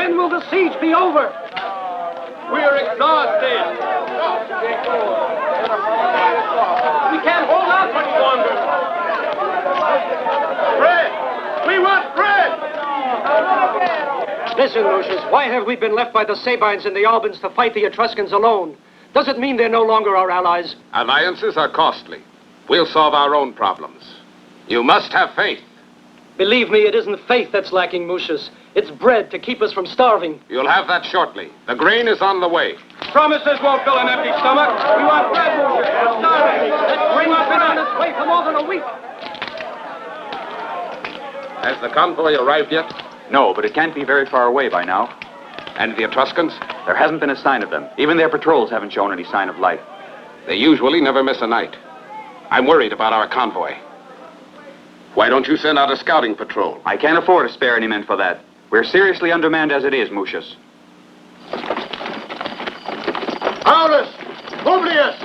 When will the siege be over? We're exhausted. We can't hold out much longer. Bread! We want bread! Listen, Lucius, why have we been left by the Sabines and the Albans to fight the Etruscans alone? Does it mean they're no longer our allies? Alliances are costly. We'll solve our own problems. You must have faith. Believe me, it isn't faith that's lacking, Lucius. It's bread to keep us from starving. You'll have that shortly. The grain is on the way. Promises won't fill an empty stomach. We want bread, Lucius. We're starving. That grain has been on its way for more than a week. Has the convoy arrived yet? No, but it can't be very far away by now. And the Etruscans? There hasn't been a sign of them. Even their patrols haven't shown any sign of life. They usually never miss a night. I'm worried about our convoy. Why don't you send out a scouting patrol? I can't afford to spare any men for that. We're seriously undermanned as it is, Mucius. Paulus! Publius!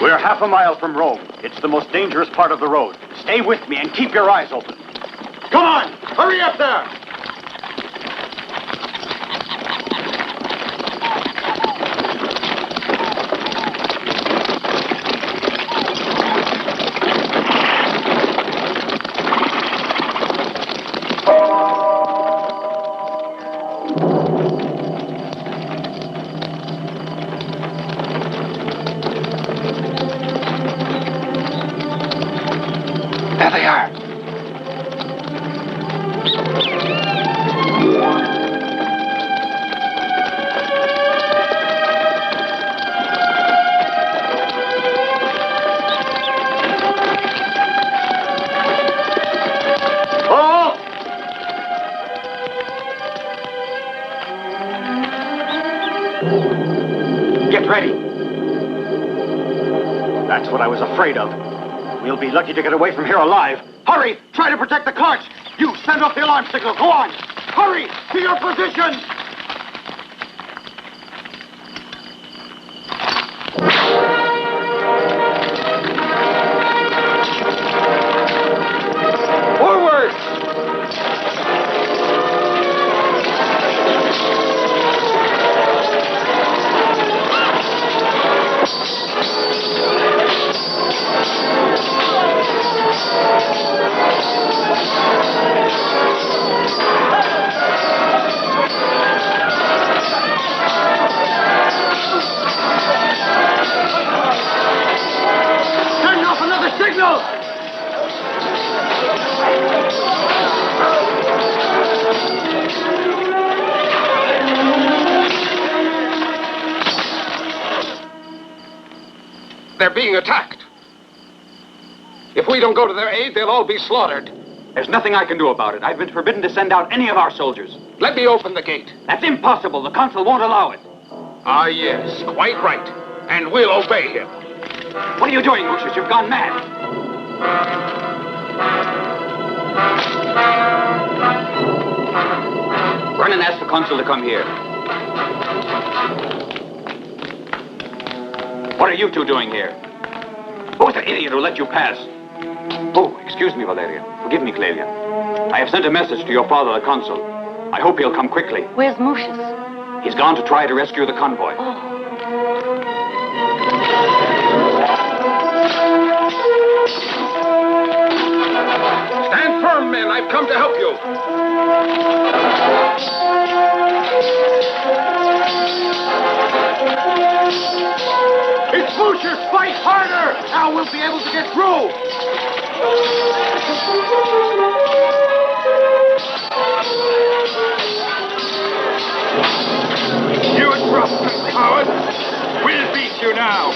We're half a mile from Rome. It's the most dangerous part of the road. Stay with me and keep your eyes open. Come on! Hurry up there! There they are. Get ready. That's what I was afraid of. We'll be lucky to get away from here alive. Hurry! Try to protect the carts! You, send off the alarm signal. Go on! Hurry! To your positions! Forward! Send off another signal! They're being attacked. If we don't go to their aid, they'll all be slaughtered. There's nothing I can do about it. I've been forbidden to send out any of our soldiers. Let me open the gate. That's impossible. The consul won't allow it. Ah, yes, quite right. And we'll obey him. What are you doing, Lucius? You've gone mad. Run and ask the consul to come here. What are you two doing here? Who's the idiot who let you pass? Oh, excuse me, Valeria. Forgive me, Clelia. I have sent a message to your father, the consul. I hope he'll come quickly. Where's Mucius? He's gone to try to rescue the convoy. Stand firm, men. I've come to help you. It's Lucius! Fight harder! Now we'll be able to get through! You drop, coward! We'll beat you now!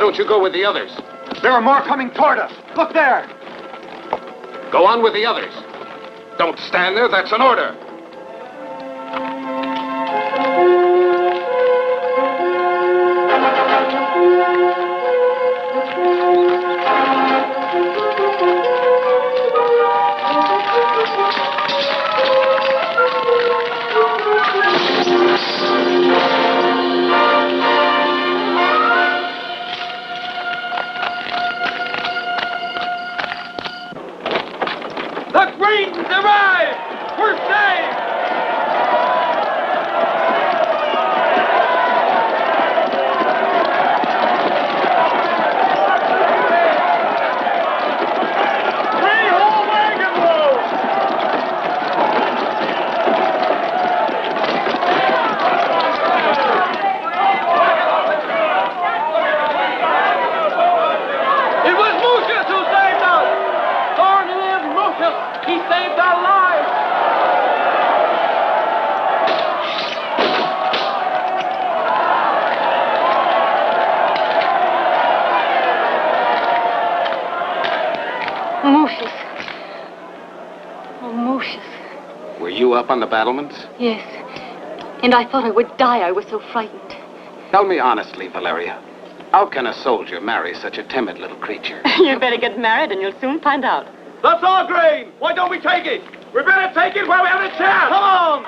don't you go with the others? There are more coming toward us. Look there. Go on with the others. Don't stand there, that's an order. The Greens arrived! We're saved! Three whole wagon loads! It was Lucius who saved us! Lord live Lucius! He saved our lives! Lucius. Oh, Lucius. Were you up on the battlements? Yes. And I thought I would die. I was so frightened. Tell me honestly, Valeria. How can a soldier marry such a timid little creature? You better get married and you'll soon find out. That's our grain! Why don't we take it? We better take it while we have a chance! Come on!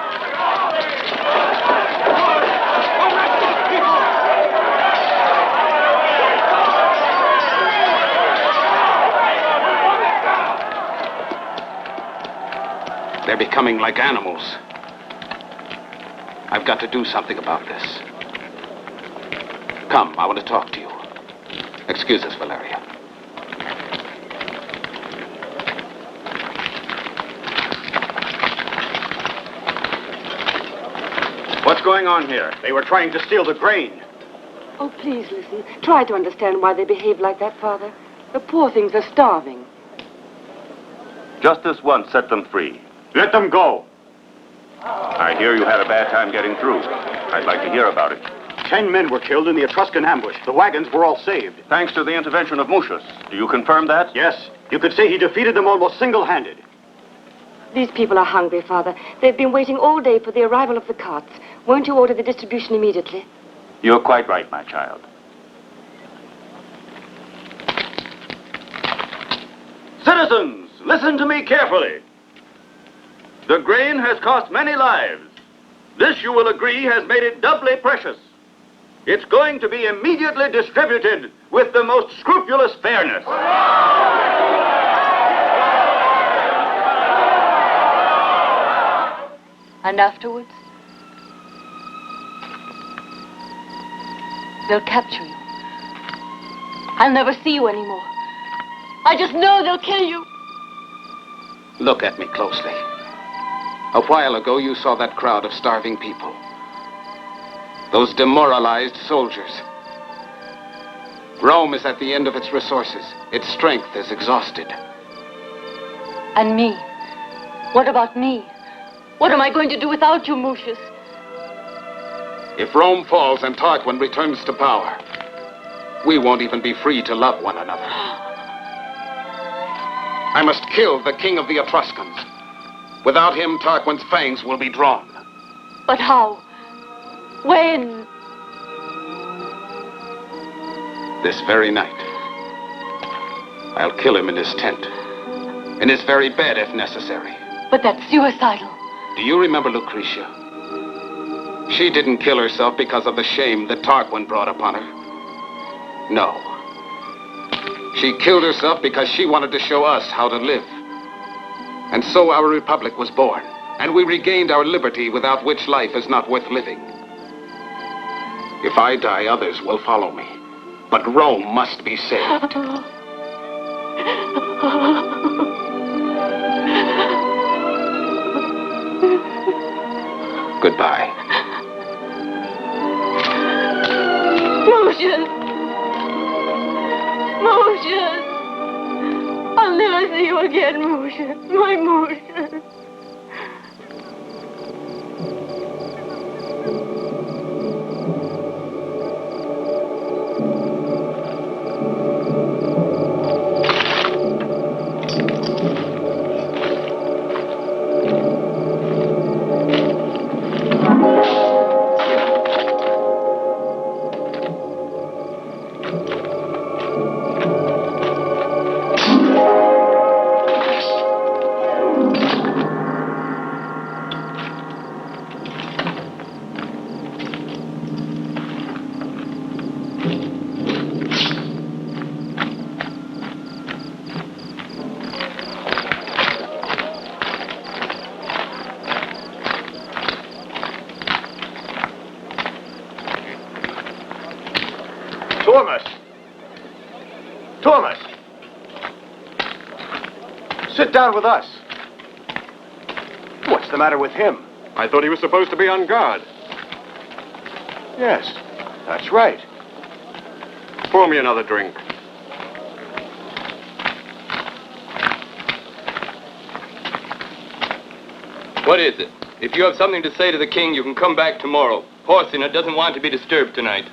They're becoming like animals. I've got to do something about this. Come, I want to talk to you. Excuse us, Valeria. What's going on here? They were trying to steal the grain. Oh, please listen. Try to understand why they behave like that, Father. The poor things are starving. Just this once set them free. Let them go. I hear you had a bad time getting through. I'd like to hear about it. 10 men were killed in the Etruscan ambush. The wagons were all saved. Thanks to the intervention of Mucius. Do you confirm that? Yes. You could say he defeated them almost single-handed. These people are hungry, Father. They've been waiting all day for the arrival of the carts. Won't you order the distribution immediately? You're quite right, my child. Citizens, listen to me carefully. The grain has cost many lives. This, you will agree, has made it doubly precious. It's going to be immediately distributed with the most scrupulous fairness. And afterwards? They'll capture you. I'll never see you anymore. I just know they'll kill you. Look at me closely. A while ago, you saw that crowd of starving people. Those demoralized soldiers. Rome is at the end of its resources. Its strength is exhausted. And me? What about me? What am I going to do without you, Mucius? If Rome falls and Tarquin returns to power, we won't even be free to love one another. I must kill the king of the Etruscans. Without him, Tarquin's fangs will be drawn. But how? When? This very night. I'll kill him in his tent. In his very bed, if necessary. But that's suicidal. Do you remember Lucretia? She didn't kill herself because of the shame that Tarquin brought upon her. No. She killed herself because she wanted to show us how to live. And so our republic was born, and we regained our liberty without which life is not worth living. If I die, others will follow me. But Rome must be saved. Goodbye. Mucius! Mucius! I'll never see you again, Mucius. My Mucius. Thomas! Thomas! Sit down with us. What's the matter with him? I thought he was supposed to be on guard. Yes, that's right. Pour me another drink. What is it? If you have something to say to the king, you can come back tomorrow. Porcina doesn't want to be disturbed tonight.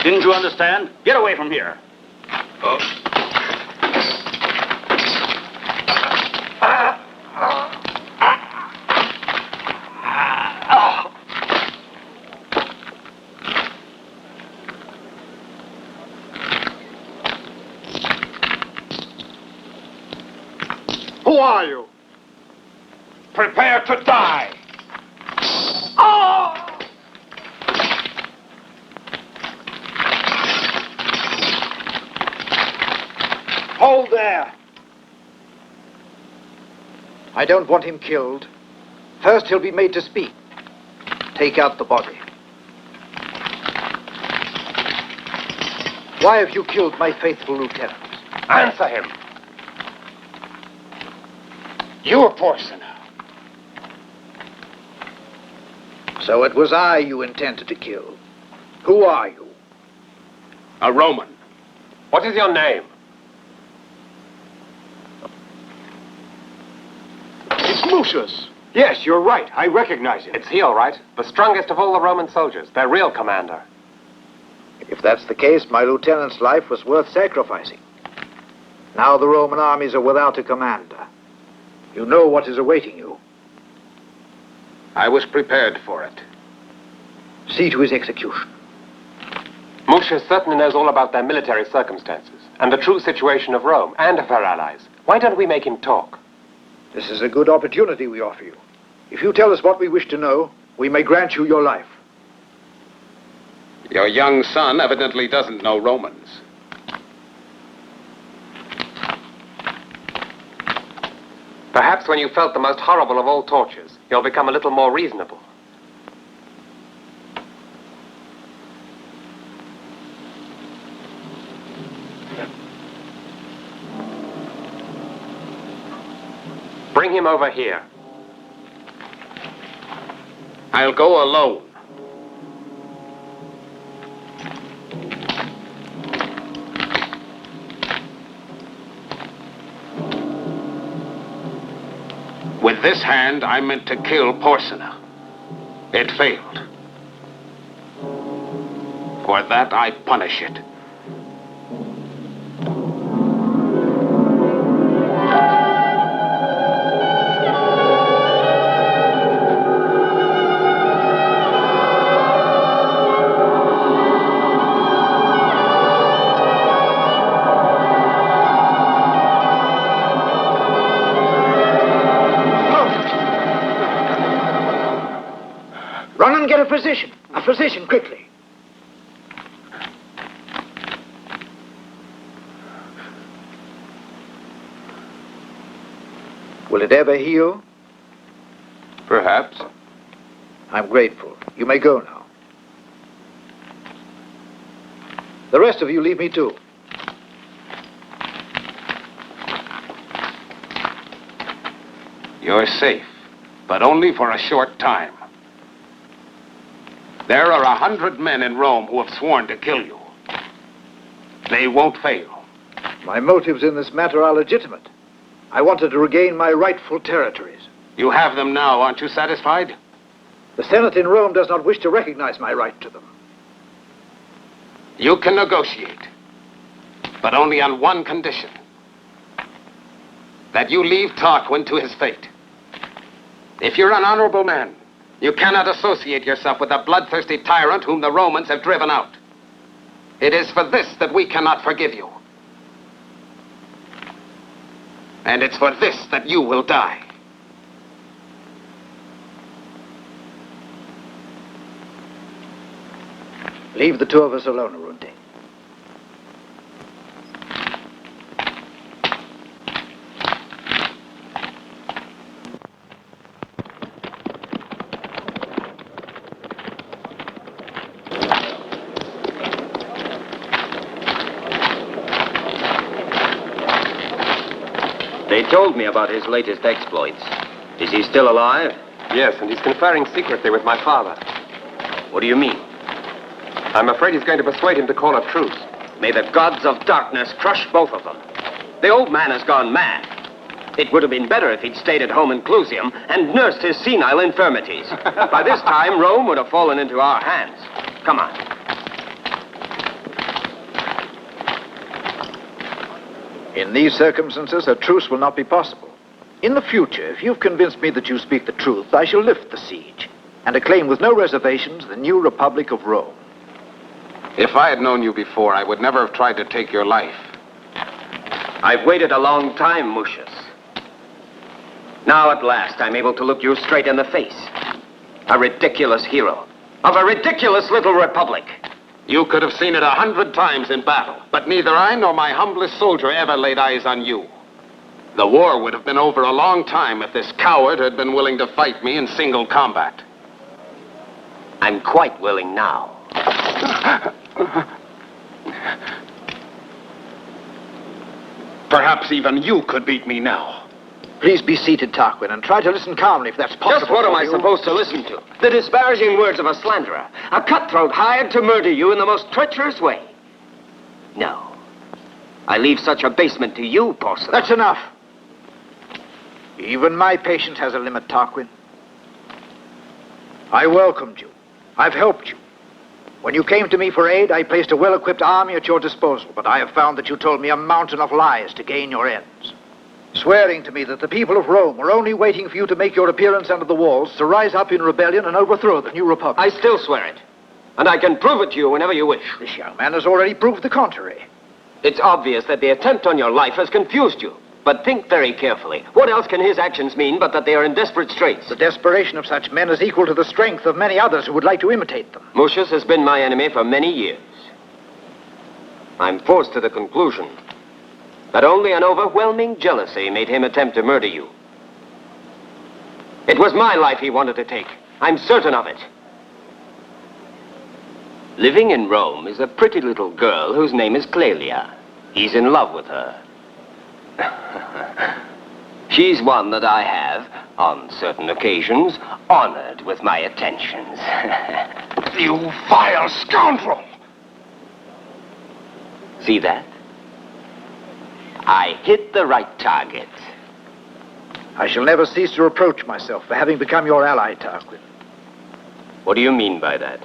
Didn't you understand? Get away from here. Who are you? Prepare to die! Hold there! I don't want him killed. First, he'll be made to speak. Take out the body. Why have you killed my faithful lieutenant? Answer him! You're Porcina. So it was I you intended to kill. Who are you? A Roman. What is your name? It's Lucius. Yes, you're right. I recognize him. It's he, all right. The strongest of all the Roman soldiers. Their real commander. If that's the case, my lieutenant's life was worth sacrificing. Now the Roman armies are without a commander. You know what is awaiting you. I was prepared for it. See to his execution. Mucius certainly knows all about their military circumstances and the true situation of Rome and of her allies. Why don't we make him talk? This is a good opportunity we offer you. If you tell us what we wish to know, we may grant you your life. Your young son evidently doesn't know Romans. Perhaps when you felt the most horrible of all tortures, you'll become a little more reasonable. Bring him over here. I'll go alone. With this hand, I meant to kill Porcina. It failed. For that, I punish it. Run and get a physician. A physician, quickly. Will it ever heal? Perhaps. I'm grateful. You may go now. The rest of you leave me too. You're safe, but only for a short time. There are 100 men in Rome who have sworn to kill you. They won't fail. My motives in this matter are legitimate. I wanted to regain my rightful territories. You have them now, aren't you satisfied? The Senate in Rome does not wish to recognize my right to them. You can negotiate, but only on one condition. That you leave Tarquin to his fate. If you're an honorable man, you cannot associate yourself with a bloodthirsty tyrant whom the Romans have driven out. It is for this that we cannot forgive you. And it's for this that you will die. Leave the two of us alone, Arunte. They told me about his latest exploits. Is he still alive? Yes, and he's conferring secretly with my father. What do you mean? I'm afraid he's going to persuade him to call a truce. May the gods of darkness crush both of them. The old man has gone mad. It would have been better if he'd stayed at home in Clusium and nursed his senile infirmities. By this time, Rome would have fallen into our hands. Come on. In these circumstances, a truce will not be possible. In the future, if you've convinced me that you speak the truth, I shall lift the siege and acclaim with no reservations the new Republic of Rome. If I had known you before, I would never have tried to take your life. I've waited a long time, Mucius. Now, at last, I'm able to look you straight in the face. A ridiculous hero of a ridiculous little republic. You could have seen it 100 times in battle, but neither I nor my humblest soldier ever laid eyes on you. The war would have been over a long time if this coward had been willing to fight me in single combat. I'm quite willing now. Perhaps even you could beat me now. Please be seated, Tarquin, and try to listen calmly if that's possible. Just what am I supposed to listen to? The disparaging words of a slanderer, a cutthroat hired to murder you in the most treacherous way. No. I leave such abasement to you, Porcelain. That's enough. Even my patience has a limit, Tarquin. I welcomed you. I've helped you. When you came to me for aid, I placed a well-equipped army at your disposal, but I have found that you told me a mountain of lies to gain your ends. Swearing to me that the people of Rome were only waiting for you to make your appearance under the walls to rise up in rebellion and overthrow the new republic. I still swear it. And I can prove it to you whenever you wish. This young man has already proved the contrary. It's obvious that the attempt on your life has confused you. But think very carefully. What else can his actions mean but that they are in desperate straits? The desperation of such men is equal to the strength of many others who would like to imitate them. Mucius has been my enemy for many years. I'm forced to the conclusion that only an overwhelming jealousy made him attempt to murder you. It was my life he wanted to take. I'm certain of it. Living in Rome is a pretty little girl whose name is Clelia. He's in love with her. She's one that I have, on certain occasions, honored with my attentions. You vile scoundrel! See that? I hit the right target. I shall never cease to reproach myself for having become your ally, Tarquin. What do you mean by that?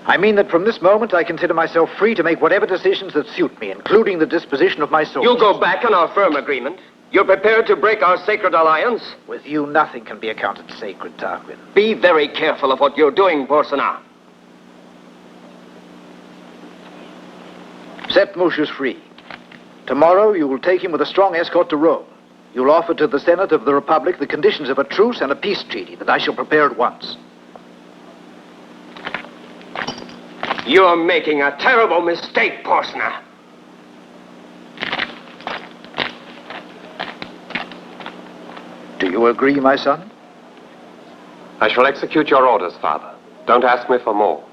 I mean that from this moment I consider myself free to make whatever decisions that suit me, including the disposition of my soldiers. You'll go back on our firm agreement? You're prepared to break our sacred alliance? With you, nothing can be accounted sacred, Tarquin. Be very careful of what you're doing, Porcina. Set Mucius free. Tomorrow you will take him with a strong escort to Rome. You'll offer to the Senate of the Republic the conditions of a truce and a peace treaty that I shall prepare at once. You're making a terrible mistake, Porcina. Do you agree, my son? I shall execute your orders, Father. Don't ask me for more.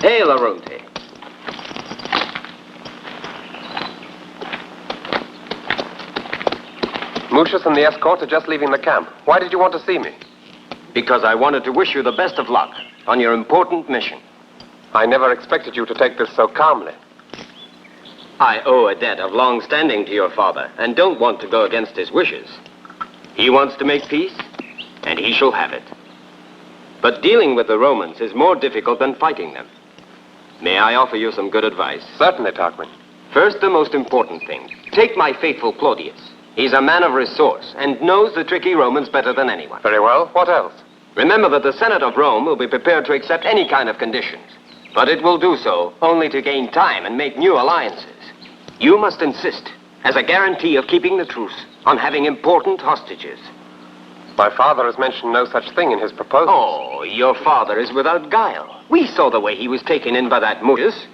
Hey, Laronte. Mucius and the escort are just leaving the camp. Why did you want to see me? Because I wanted to wish you the best of luck on your important mission. I never expected you to take this so calmly. I owe a debt of long standing to your father and don't want to go against his wishes. He wants to make peace, and he shall have it. But dealing with the Romans is more difficult than fighting them. May I offer you some good advice? Certainly, Tarquin. First, the most important thing. Take my faithful Claudius. He's a man of resource and knows the tricky Romans better than anyone. Very well. What else? Remember that the Senate of Rome will be prepared to accept any kind of conditions. But it will do so only to gain time and make new alliances. You must insist, as a guarantee of keeping the truce, on having important hostages. My father has mentioned no such thing in his proposals. Oh, your father is without guile. We saw the way he was taken in by that Mucius.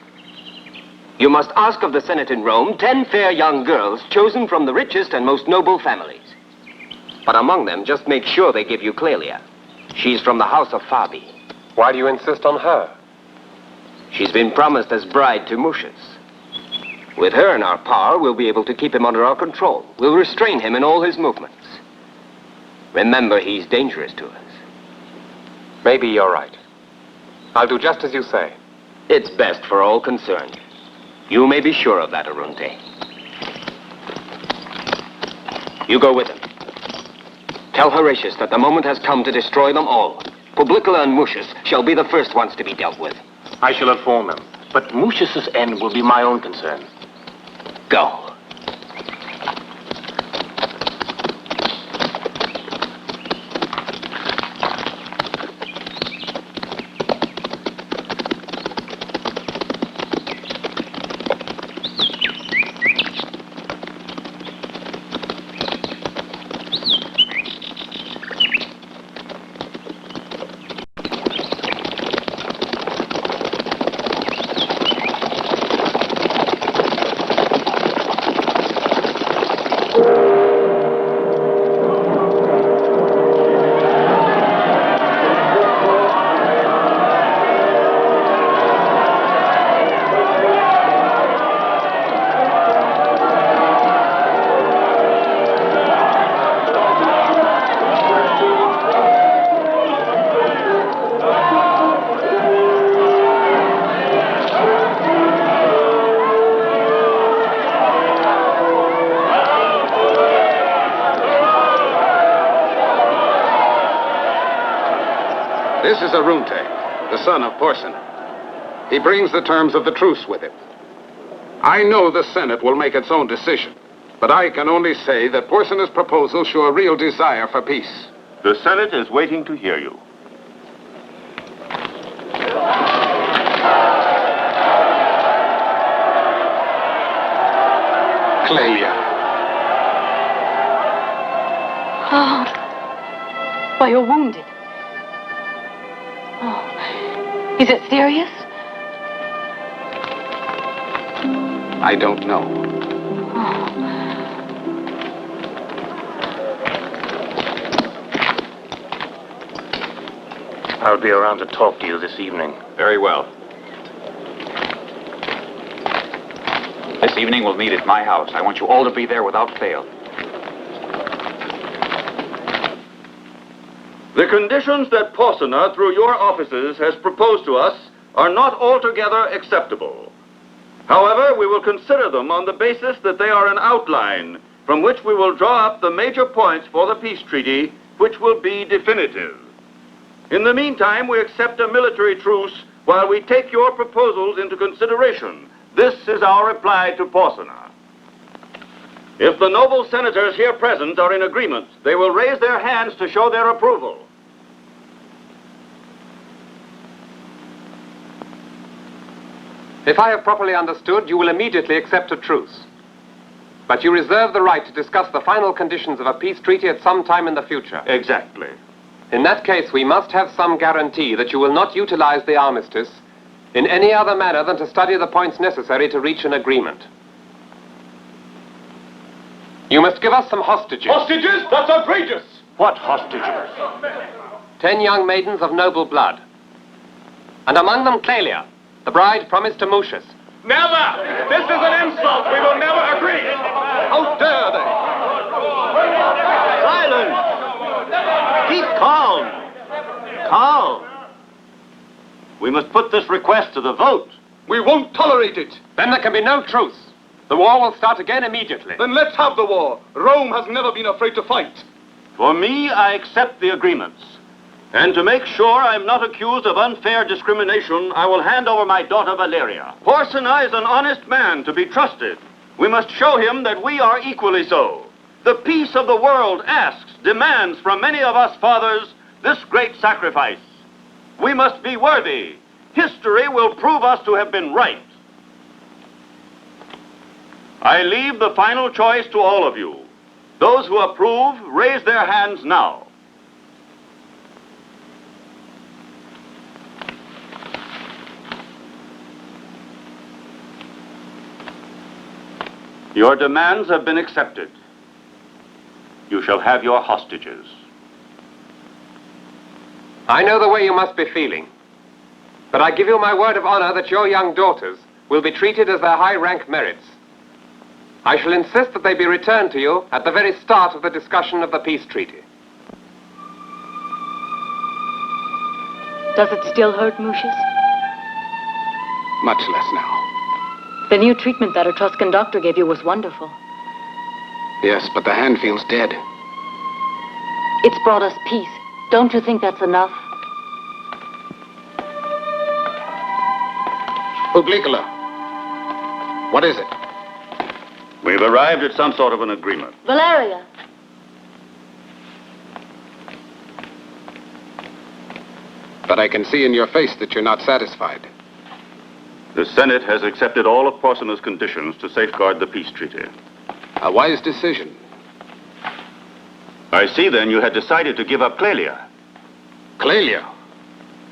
You must ask of the Senate in Rome 10 fair young girls chosen from the richest and most noble families. But among them, just make sure they give you Clelia. She's from the house of Fabi. Why do you insist on her? She's been promised as bride to Mucius. With her in our power, we'll be able to keep him under our control. We'll restrain him in all his movements. Remember, he's dangerous to us. Maybe you're right. I'll do just as you say. It's best for all concerned. You may be sure of that, Arunte. You go with him. Tell Horatius that the moment has come to destroy them all. Publicola and Mucius shall be the first ones to be dealt with. I shall inform them. But Mucius's end will be my own concern. Go. This is Arunte, the son of Porsena. He brings the terms of the truce with him. I know the Senate will make its own decision, but I can only say that Porsena's proposals show a real desire for peace. The Senate is waiting to hear you. Clelia. Oh. Why, you're wounded. Oh. Is it serious? I don't know. I'll be around to talk to you this evening. Very well. This evening we'll meet at my house. I want you all to be there without fail. The conditions that Porsena, through your offices, has proposed to us are not altogether acceptable. However, we will consider them on the basis that they are an outline from which we will draw up the major points for the peace treaty, which will be definitive. In the meantime, we accept a military truce while we take your proposals into consideration. This is our reply to Porsena. If the noble senators here present are in agreement, they will raise their hands to show their approval. If I have properly understood, you will immediately accept a truce. But you reserve the right to discuss the final conditions of a peace treaty at some time in the future. Exactly. In that case, we must have some guarantee that you will not utilize the armistice in any other manner than to study the points necessary to reach an agreement. You must give us some hostages. Hostages? That's outrageous! What hostages? 10 young maidens of noble blood. And among them Clelia, the bride promised to Mucius. Never! This is an insult! We will never agree! How dare they! Silence! Keep calm! Calm! We must put this request to the vote. We won't tolerate it. Then there can be no truce. The war will start again immediately. Then let's have the war. Rome has never been afraid to fight. For me, I accept the agreements. And to make sure I'm not accused of unfair discrimination, I will hand over my daughter Valeria. Porsena is an honest man to be trusted. We must show him that we are equally so. The peace of the world asks, demands from many of us fathers this great sacrifice. We must be worthy. History will prove us to have been right. I leave the final choice to all of you. Those who approve, raise their hands now. Your demands have been accepted. You shall have your hostages. I know the way you must be feeling. But I give you my word of honor that your young daughters will be treated as their high rank merits. I shall insist that they be returned to you at the very start of the discussion of the peace treaty. Does it still hurt, Lucius? Much less now. The new treatment that Etruscan doctor gave you was wonderful. Yes, but the hand feels dead. It's brought us peace. Don't you think that's enough? Publicola. What is it? We've arrived at some sort of an agreement. Valeria. But I can see in your face that you're not satisfied. The Senate has accepted all of Porsena's conditions to safeguard the peace treaty. A wise decision. I see, then, you had decided to give up Clelia. Clelia?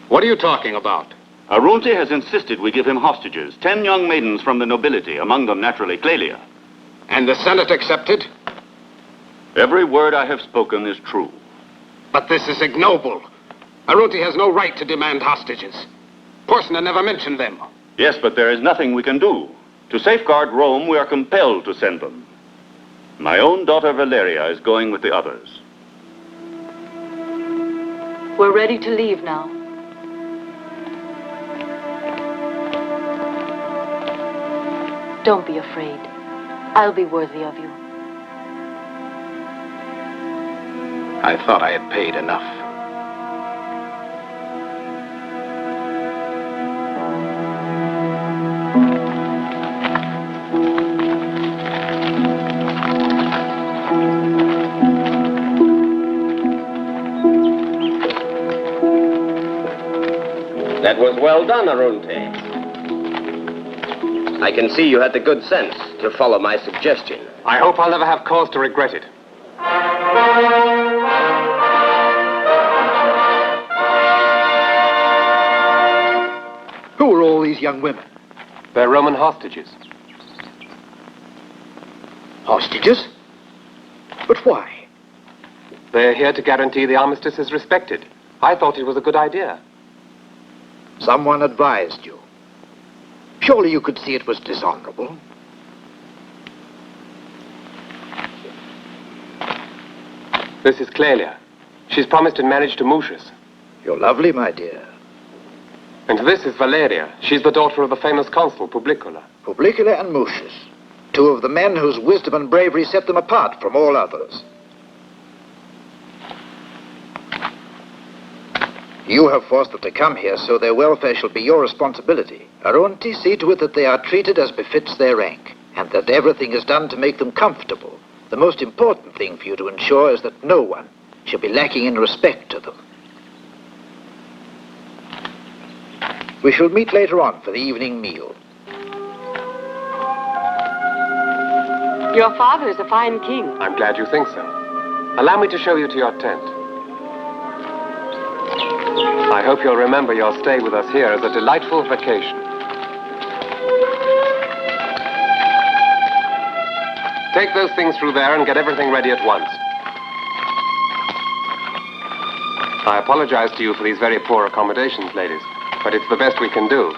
What are you talking about? Arunti has insisted we give him hostages, 10 young maidens from the nobility, among them, naturally, Clelia. And the Senate accepted? Every word I have spoken is true. But this is ignoble. Arunti has no right to demand hostages. Porsena never mentioned them. Yes, but there is nothing we can do. To safeguard Rome, we are compelled to send them. My own daughter Valeria is going with the others. We're ready to leave now. Don't be afraid. I'll be worthy of you. I thought I had paid enough. That was well done, Arunti. I can see you had the good sense to follow my suggestion. I hope I'll never have cause to regret it. Who are all these young women? They're Roman hostages. Hostages? But why? They're here to guarantee the armistice is respected. I thought it was a good idea. Someone advised you. Surely you could see it was dishonorable. This is Clelia. She's promised in marriage to Mucius. You're lovely, my dear. And this is Valeria. She's the daughter of the famous consul, Publicola. Publicola and Mucius, two of the men whose wisdom and bravery set them apart from all others. You have forced them to come here, so their welfare shall be your responsibility. Arunti, see to it that they are treated as befits their rank, and that everything is done to make them comfortable. The most important thing for you to ensure is that no one shall be lacking in respect to them. We shall meet later on for the evening meal. Your father is a fine king. I'm glad you think so. Allow me to show you to your tent. I hope you'll remember your stay with us here as a delightful vacation. Take those things through there and get everything ready at once. I apologize to you for these very poor accommodations, ladies, but it's the best we can do.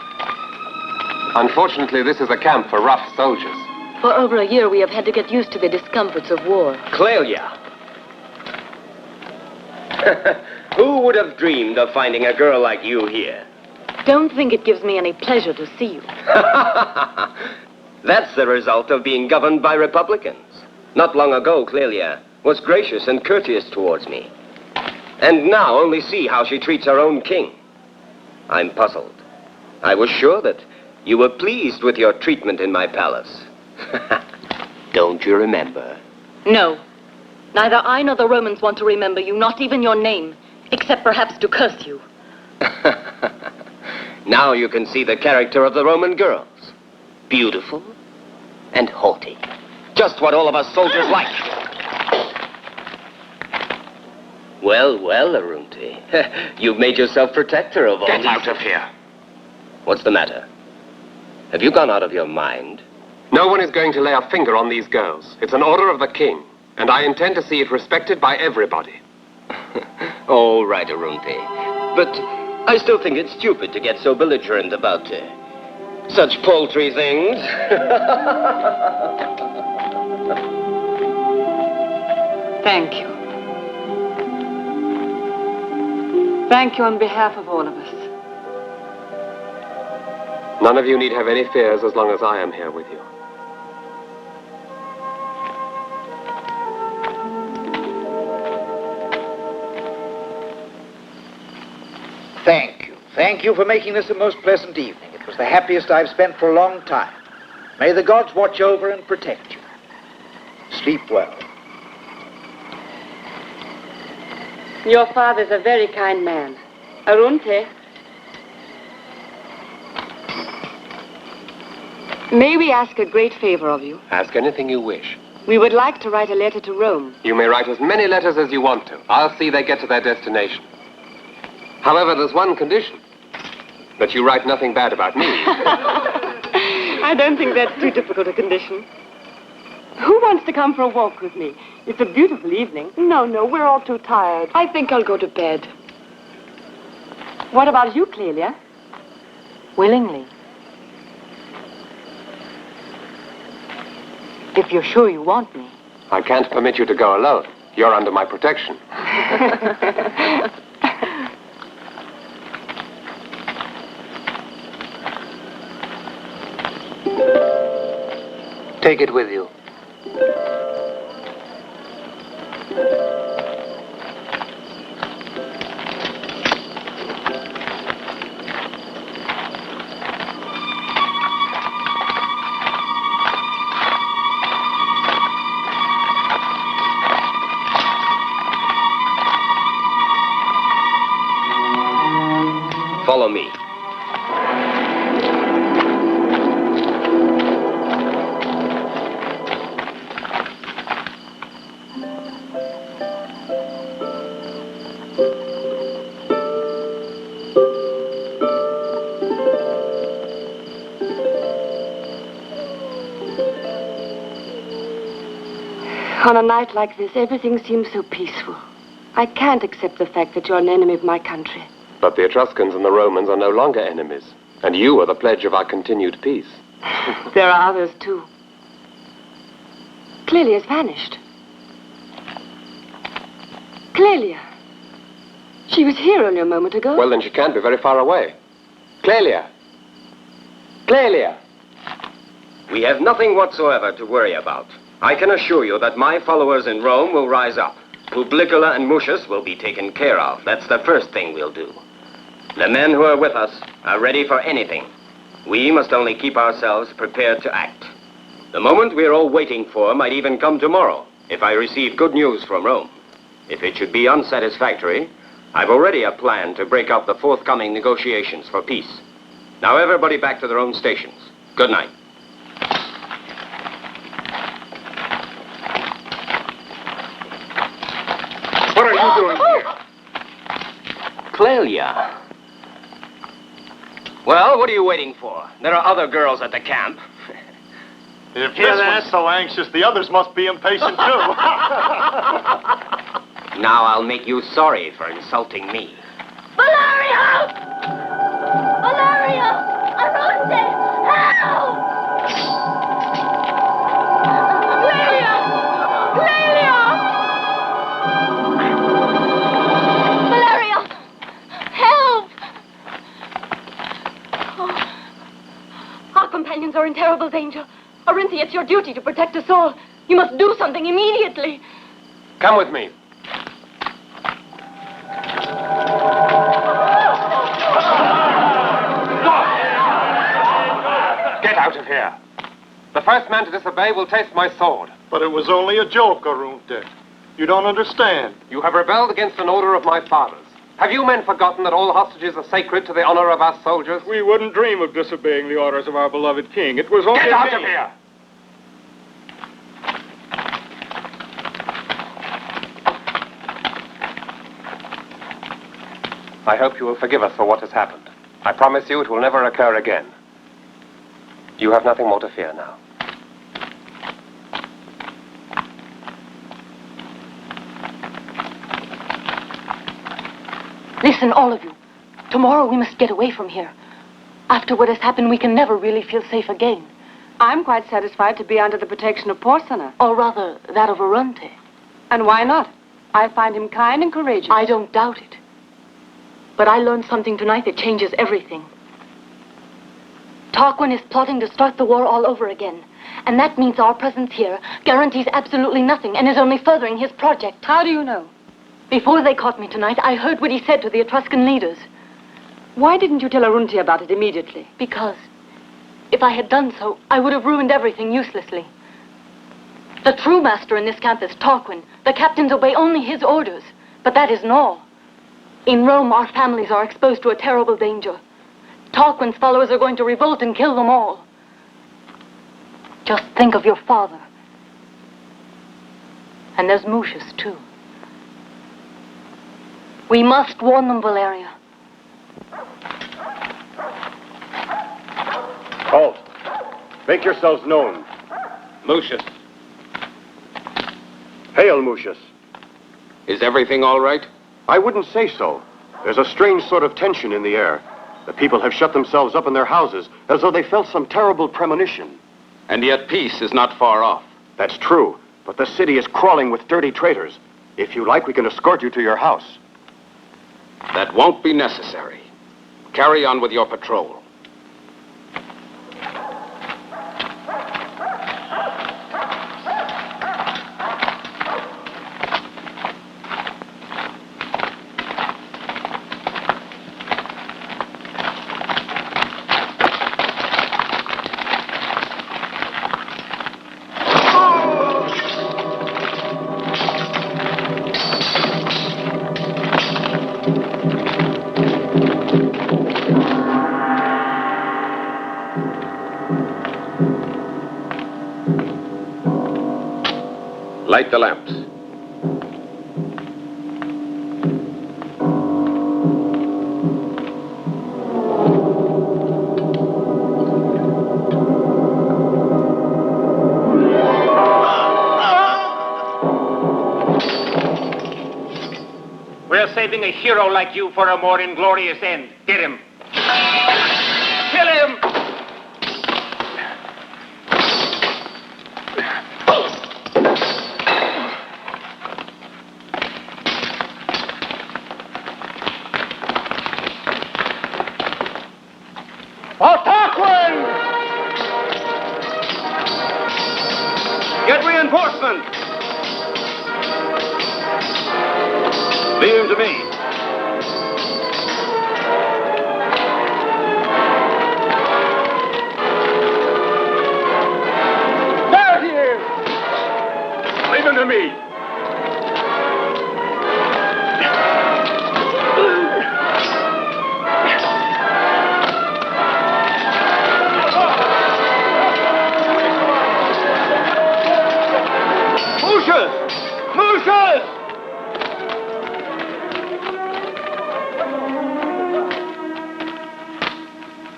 Unfortunately, this is a camp for rough soldiers. For over a year, we have had to get used to the discomforts of war. Clelia! Who would have dreamed of finding a girl like you here? Don't think it gives me any pleasure to see you. That's the result of being governed by Republicans. Not long ago, Clelia was gracious and courteous towards me. And now only see how she treats her own king. I'm puzzled. I was sure that you were pleased with your treatment in my palace. Don't you remember? No. Neither I nor the Romans want to remember you, not even your name, except perhaps to curse you. Now you can see the character of the Roman girls. Beautiful and haughty. Just what all of us soldiers like. Well, well, Arunti. You've made yourself protector of all Get these... out of here. What's the matter? Have you gone out of your mind? No one is going to lay a finger on these girls. It's an order of the king. and I intend to see it respected by everybody. All right, Arunte. But I still think it's stupid to get so belligerent about such paltry things. Thank you. Thank you on behalf of all of us. None of you need have any fears as long as I am here with you. Thank you. Thank you for making this a most pleasant evening. It was the happiest I've spent for a long time. May the gods watch over and protect you. Sleep well. Your father's a very kind man. Arunte. May we ask a great favor of you? Ask anything you wish. We would like to write a letter to Rome. You may write as many letters as you want to. I'll see they get to their destination. However, there's one condition. That you write nothing bad about me. I don't think that's too difficult a condition. Who wants to come for a walk with me? It's a beautiful evening. No, we're all too tired. I think I'll go to bed. What about you, Clelia? Willingly. If you're sure you want me. I can't permit you to go alone. You're under my protection. Take it with you. Follow me. On a night like this, everything seems so peaceful. I can't accept the fact that you're an enemy of my country. But the Etruscans and the Romans are no longer enemies. And you are the pledge of our continued peace. There are others, too. Clelia's vanished. Clelia. She was here only a moment ago. Well, then she can't be very far away. Clelia. Clelia. We have nothing whatsoever to worry about. I can assure you that my followers in Rome will rise up. Publicola and Mucius will be taken care of. That's the first thing we'll do. The men who are with us are ready for anything. We must only keep ourselves prepared to act. The moment we're all waiting for might even come tomorrow, if I receive good news from Rome. If it should be unsatisfactory, I've already a plan to break up the forthcoming negotiations for peace. Now everybody back to their own stations. Good night. What are you doing here? Clelia. Well, what are you waiting for? There are other girls at the camp. If this one's so anxious, the others must be impatient, too. Now I'll make you sorry for insulting me. Valeria! Valeria! Arunte! Help! Clelia! Clelia! Valeria! Help! Oh. Our companions are in terrible danger. Arunte, it's your duty to protect us all. You must do something immediately. Come with me. Get out of here. The first man to disobey will taste my sword. But it was only a joke, Arunte. You don't understand. You have rebelled against an order of my father's. Have you men forgotten that all hostages are sacred to the honor of our soldiers? We wouldn't dream of disobeying the orders of our beloved king. It was only... Get out of here! I hope you will forgive us for what has happened. I promise you it will never occur again. You have nothing more to fear now. Listen, all of you. Tomorrow we must get away from here. After what has happened, we can never really feel safe again. I'm quite satisfied to be under the protection of Porcina. Or rather, that of Arunte. And why not? I find him kind and courageous. I don't doubt it. But I learned something tonight that changes everything. Tarquin is plotting to start the war all over again. And that means our presence here guarantees absolutely nothing and is only furthering his project. How do you know? Before they caught me tonight, I heard what he said to the Etruscan leaders. Why didn't you tell Arunti about it immediately? Because if I had done so, I would have ruined everything uselessly. The true master in this camp is Tarquin. The captains obey only his orders. But that isn't all. In Rome, our families are exposed to a terrible danger. Tarquin's followers are going to revolt and kill them all. Just think of your father. And there's Mucius, too. We must warn them, Valeria. Halt. Make yourselves known. Lucius, Hail, Mucius. is everything all right? I wouldn't say so. There's a strange sort of tension in the air. The people have shut themselves up in their houses as though they felt some terrible premonition. And yet peace is not far off. That's true, but the city is crawling with dirty traitors. If you like, we can escort you to your house. That won't be necessary. Carry on with your patrol. Light the lamps. We're saving a hero like you for a more inglorious end. Get him. Kill him! Get reinforcements! Leave him to me. There he is! Leave him to me.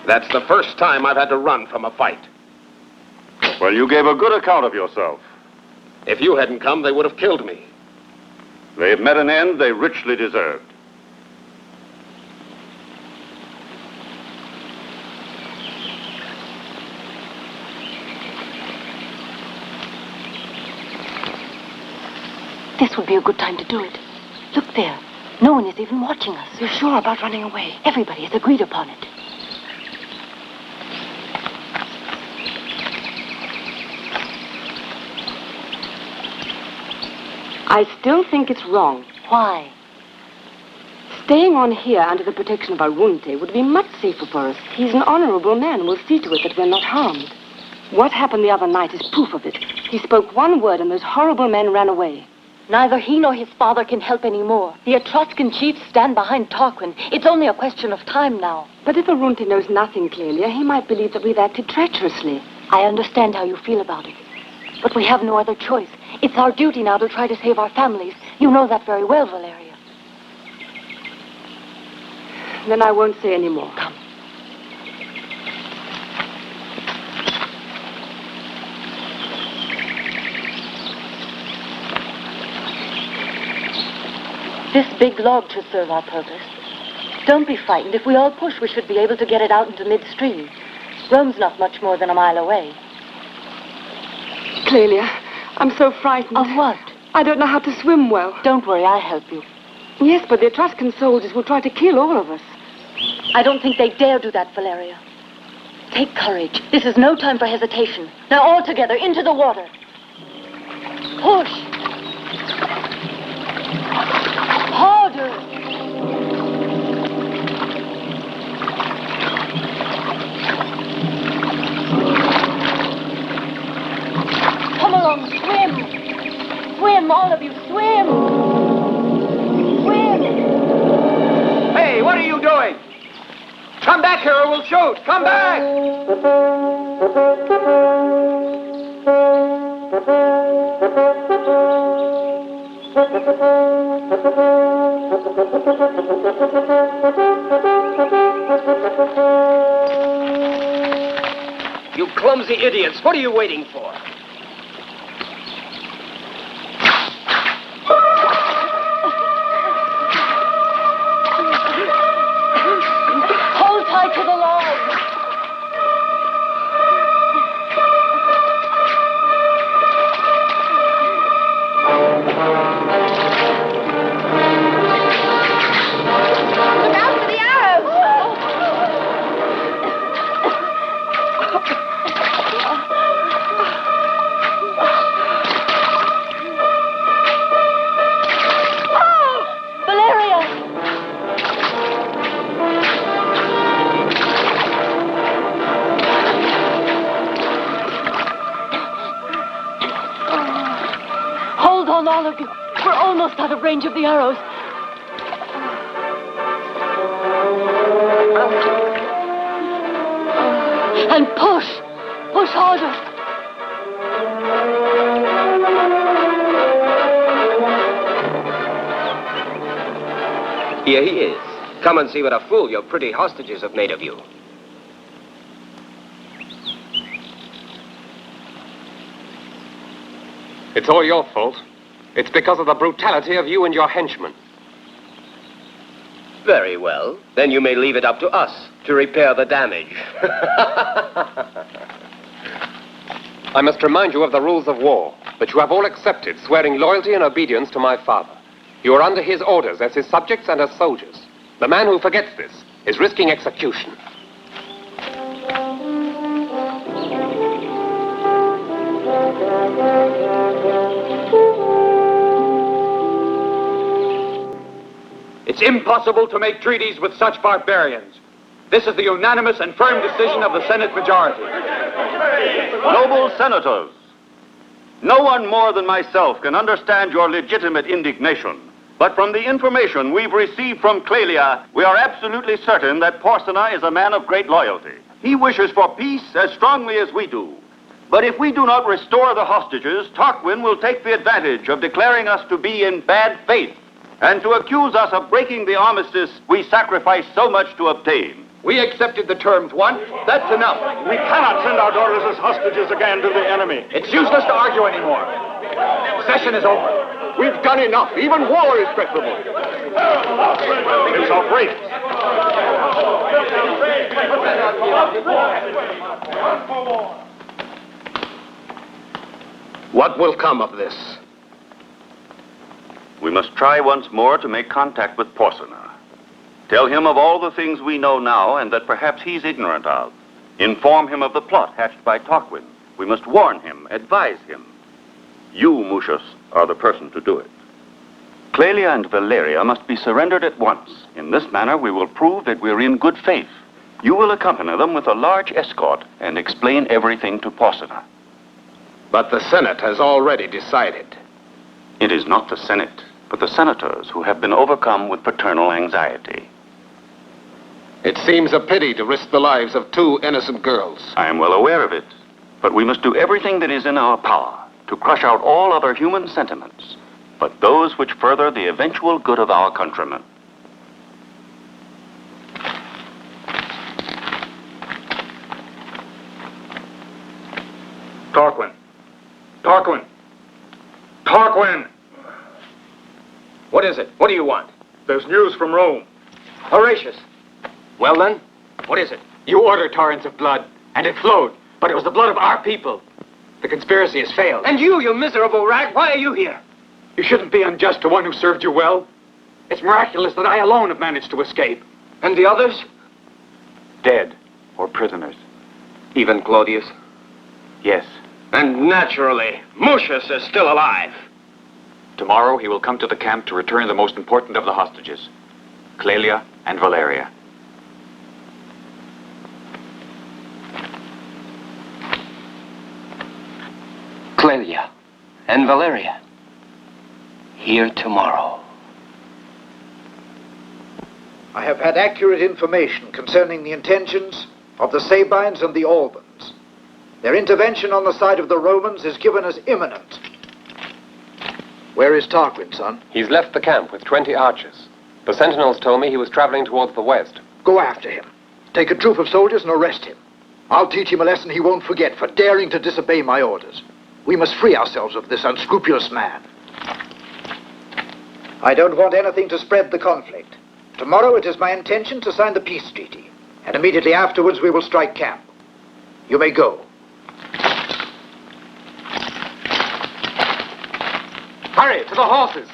That's the first time I've had to run from a fight. Well, you gave a good account of yourself. If you hadn't come, they would have killed me. They've met an end they richly deserved. This would be a good time to do it. Look there. No one is even watching us. You're sure about running away? Everybody has agreed upon it. I still think it's wrong. Why? Staying on here under the protection of Arunte would be much safer for us. He's an honorable man. We'll see to it that we're not harmed. What happened the other night is proof of it. He spoke one word and those horrible men ran away. Neither he nor his father can help anymore. The Etruscan chiefs stand behind Tarquin. It's only a question of time now. But if Arunte knows nothing clearly, he might believe that we've acted treacherously. I understand how you feel about it. But we have no other choice. It's our duty now to try to save our families. You know that very well, Valeria. Then I won't say any more. Come. This big log should serve our purpose. Don't be frightened. If we all push, we should be able to get it out into midstream. Rome's not much more than a mile away. Clelia, I'm so frightened. Of what? I don't know how to swim well. Don't worry, I'll help you. Yes, but the Etruscan soldiers will try to kill all of us. I don't think they dare do that, Valeria. Take courage. This is no time for hesitation. Now all together, into the water. Push. Harder. Come along, swim. Swim, all of you, swim. Swim. Hey, what are you doing? Come back here or we'll shoot. Come back. You clumsy idiots, what are you waiting for? Hold tight to the line. Look out for the arrows! on, all of you. We're almost out of range of the arrows. And push! Push harder! Here he is. Come and see what a fool your pretty hostages have made of you. It's all your fault. It's because of the brutality of you and your henchmen. Very well. Then you may leave it up to us to repair the damage. I must remind you of the rules of war, that you have all accepted, swearing loyalty and obedience to my father. You are under his orders as his subjects and as soldiers. The man who forgets this is risking execution. It's impossible to make treaties with such barbarians. This is the unanimous and firm decision of the Senate majority. Noble senators, no one more than myself can understand your legitimate indignation. But from the information we've received from Clelia, we are absolutely certain that Porsena is a man of great loyalty. He wishes for peace as strongly as we do. But if we do not restore the hostages, Tarquin will take the advantage of declaring us to be in bad faith and to accuse us of breaking the armistice we sacrificed so much to obtain. We accepted the terms once. That's enough. We cannot send our daughters as hostages again to the enemy. It's useless to argue anymore. Session is over. We've done enough. Even war is preferable. It's outrageous. What will come of this? We must try once more to make contact with Porsena. Tell him of all the things we know now and that perhaps he's ignorant of. Inform him of the plot hatched by Tarquin. We must warn him, advise him. You, Mucius, are the person to do it. Clelia and Valeria must be surrendered at once. In this manner, we will prove that we're in good faith. You will accompany them with a large escort and explain everything to Porsena. But the Senate has already decided. It is not the Senate, but the senators who have been overcome with paternal anxiety. It seems a pity to risk the lives of two innocent girls. I am well aware of it, but we must do everything that is in our power to crush out all other human sentiments, but those which further the eventual good of our countrymen. Tarquin. Tarquin. Tarquin! What is it? What do you want? There's news from Rome. Horatius. Well then? What is it? You ordered torrents of blood, and it flowed, but it was the blood of our people. The conspiracy has failed. And you miserable rat, why are you here? You shouldn't be unjust to one who served you well. It's miraculous that I alone have managed to escape. And the others? Dead or prisoners. Even Claudius? Yes. And naturally, Mucius is still alive. Tomorrow he will come to the camp to return the most important of the hostages, Clelia and Valeria. Clelia and Valeria. Here tomorrow. I have had accurate information concerning the intentions of the Sabines and the Albans. Their intervention on the side of the Romans is given as imminent. Where is Tarquin, son? He's left the camp with 20 archers. The sentinels told me he was traveling towards the west. Go after him. Take a troop of soldiers and arrest him. I'll teach him a lesson he won't forget for daring to disobey my orders. We must free ourselves of this unscrupulous man. I don't want anything to spread the conflict. Tomorrow it is my intention to sign the peace treaty, and immediately afterwards we will strike camp. You may go. Hurry, to the horses!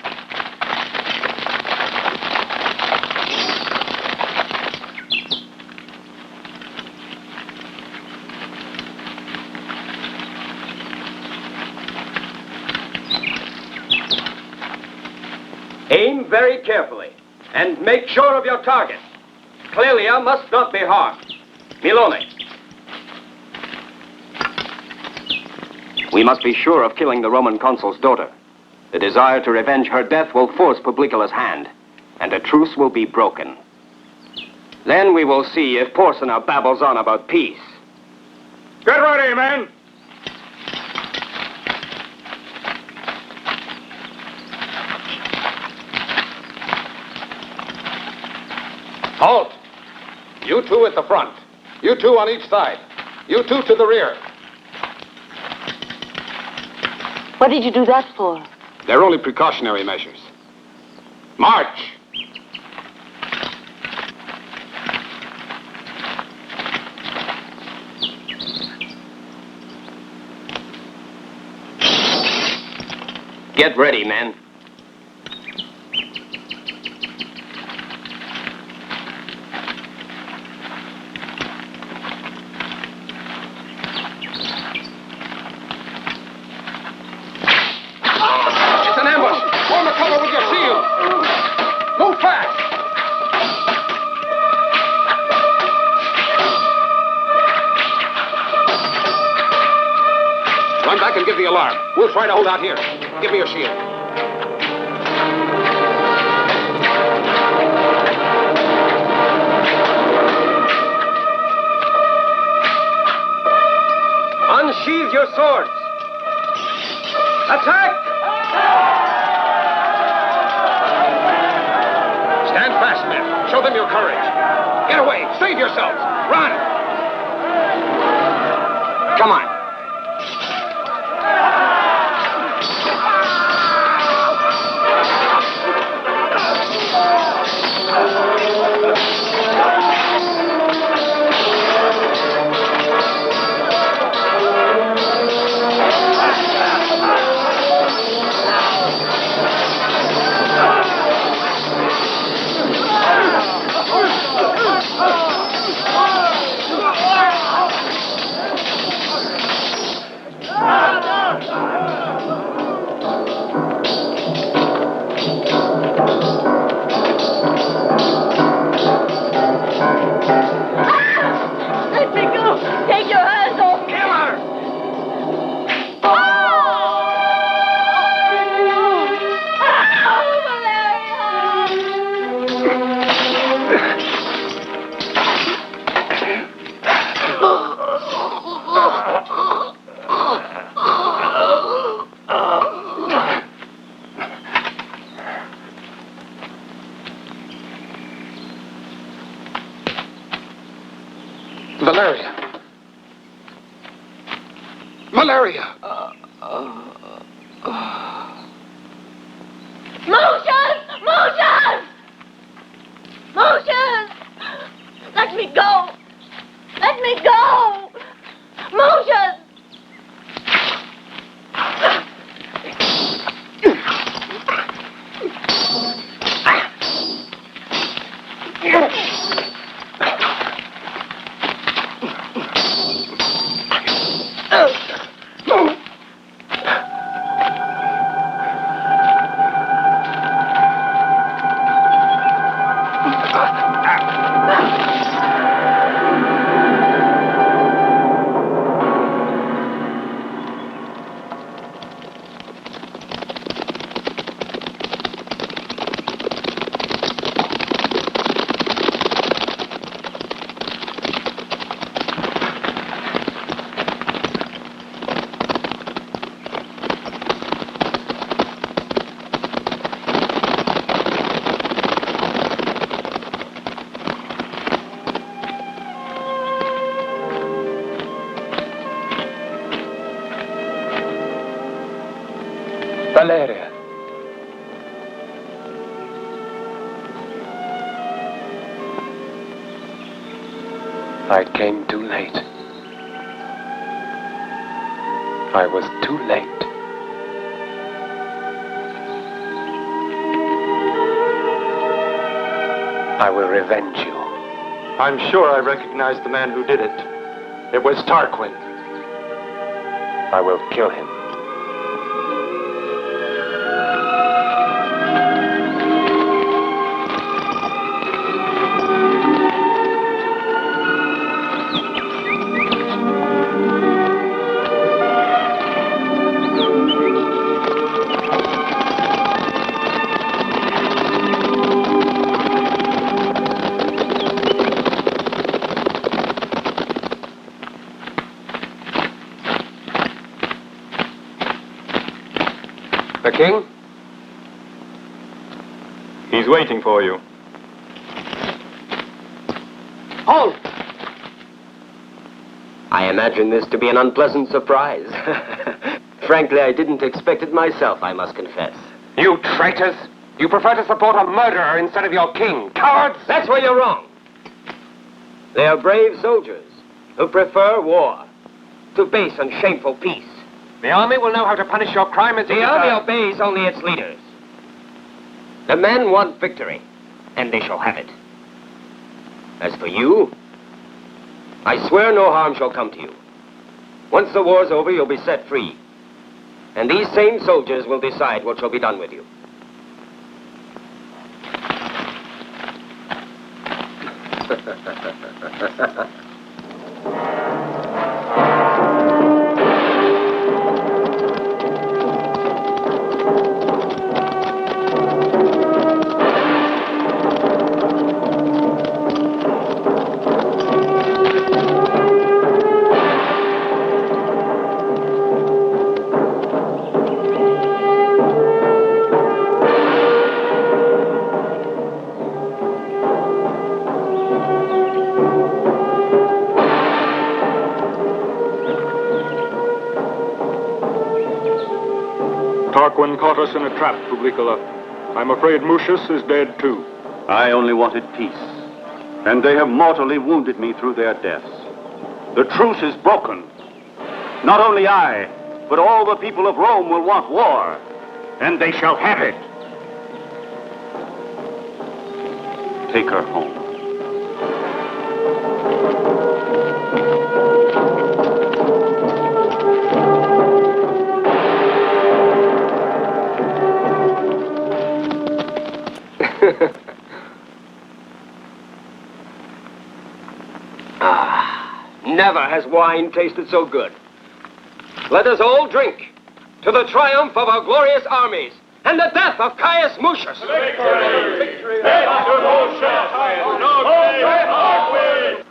Aim very carefully, and make sure of your target. Clelia must not be harmed. Milone. We must be sure of killing the Roman consul's daughter. The desire to revenge her death will force Publicula's hand, and a truce will be broken. Then we will see if Porsena babbles on about peace. Get ready, men! Halt! You two at the front. You two on each side. You two to the rear. What did you do that for? They're only precautionary measures. March! Get ready, men. It's an ambush! Form a cover with your shield! Move fast! Run back and give the alarm. We'll try to hold out here. Give me your shield. Unsheathe your swords. Attack! Stand fast, men. Show them your courage. Get away. Save yourselves. Run! Come on. Take your hands off me! Kill her! Valeria. Valeria. Motion! Motion! Lucius! Let me go! Let me go! Lucius! Valeria. I came too late. I was too late. I will revenge you. I'm sure I recognize the man who did it. It was Tarquin. I will kill him. The king? He's waiting for you. Halt! I imagine this to be an unpleasant surprise. Frankly, I didn't expect it myself, I must confess. You traitors! You prefer to support a murderer instead of your king. Cowards! That's where you're wrong. They are brave soldiers who prefer war to base and shameful peace. The army will know how to punish your crime as The army obeys only its leaders. The men want victory, and they shall have it. As for you, I swear no harm shall come to you. Once the war's over, you'll be set free. And these same soldiers will decide what shall be done with you. Tarquin caught us in a trap, Publicola. I'm afraid Mucius is dead too. I only wanted peace, and they have mortally wounded me through their deaths. The truce is broken. Not only I, but all the people of Rome will want war, and they shall have it. Take her home. Never has wine tasted so good. Let us all drink to the triumph of our glorious armies and the death of Caius Mucius. Victory! Victory! After Mucius! No great Tarquin!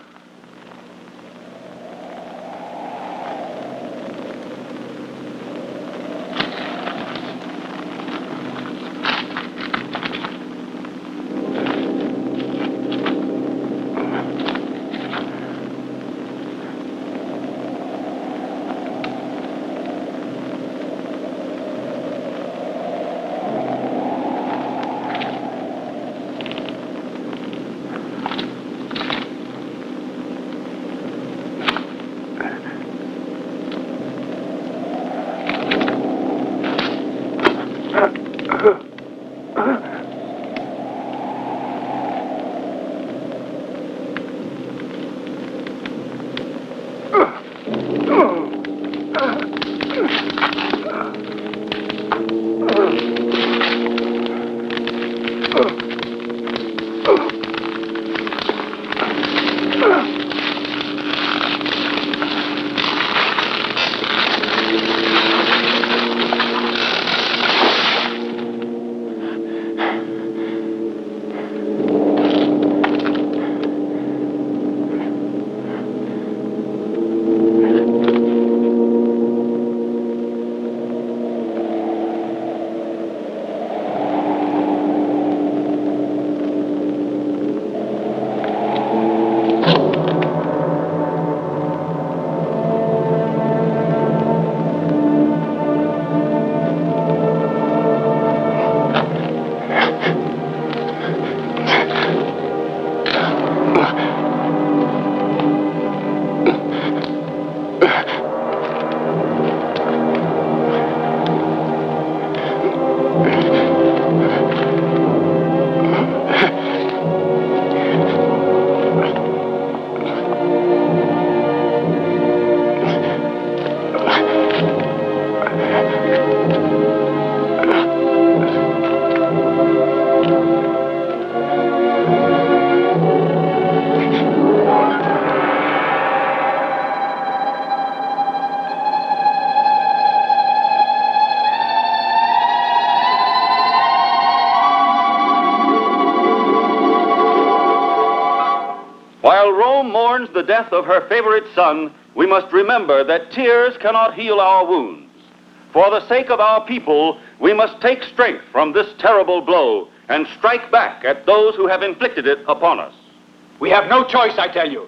the death of her favorite son, we must remember that tears cannot heal our wounds. For the sake of our people, we must take strength from this terrible blow and strike back at those who have inflicted it upon us. We have no choice, I tell you.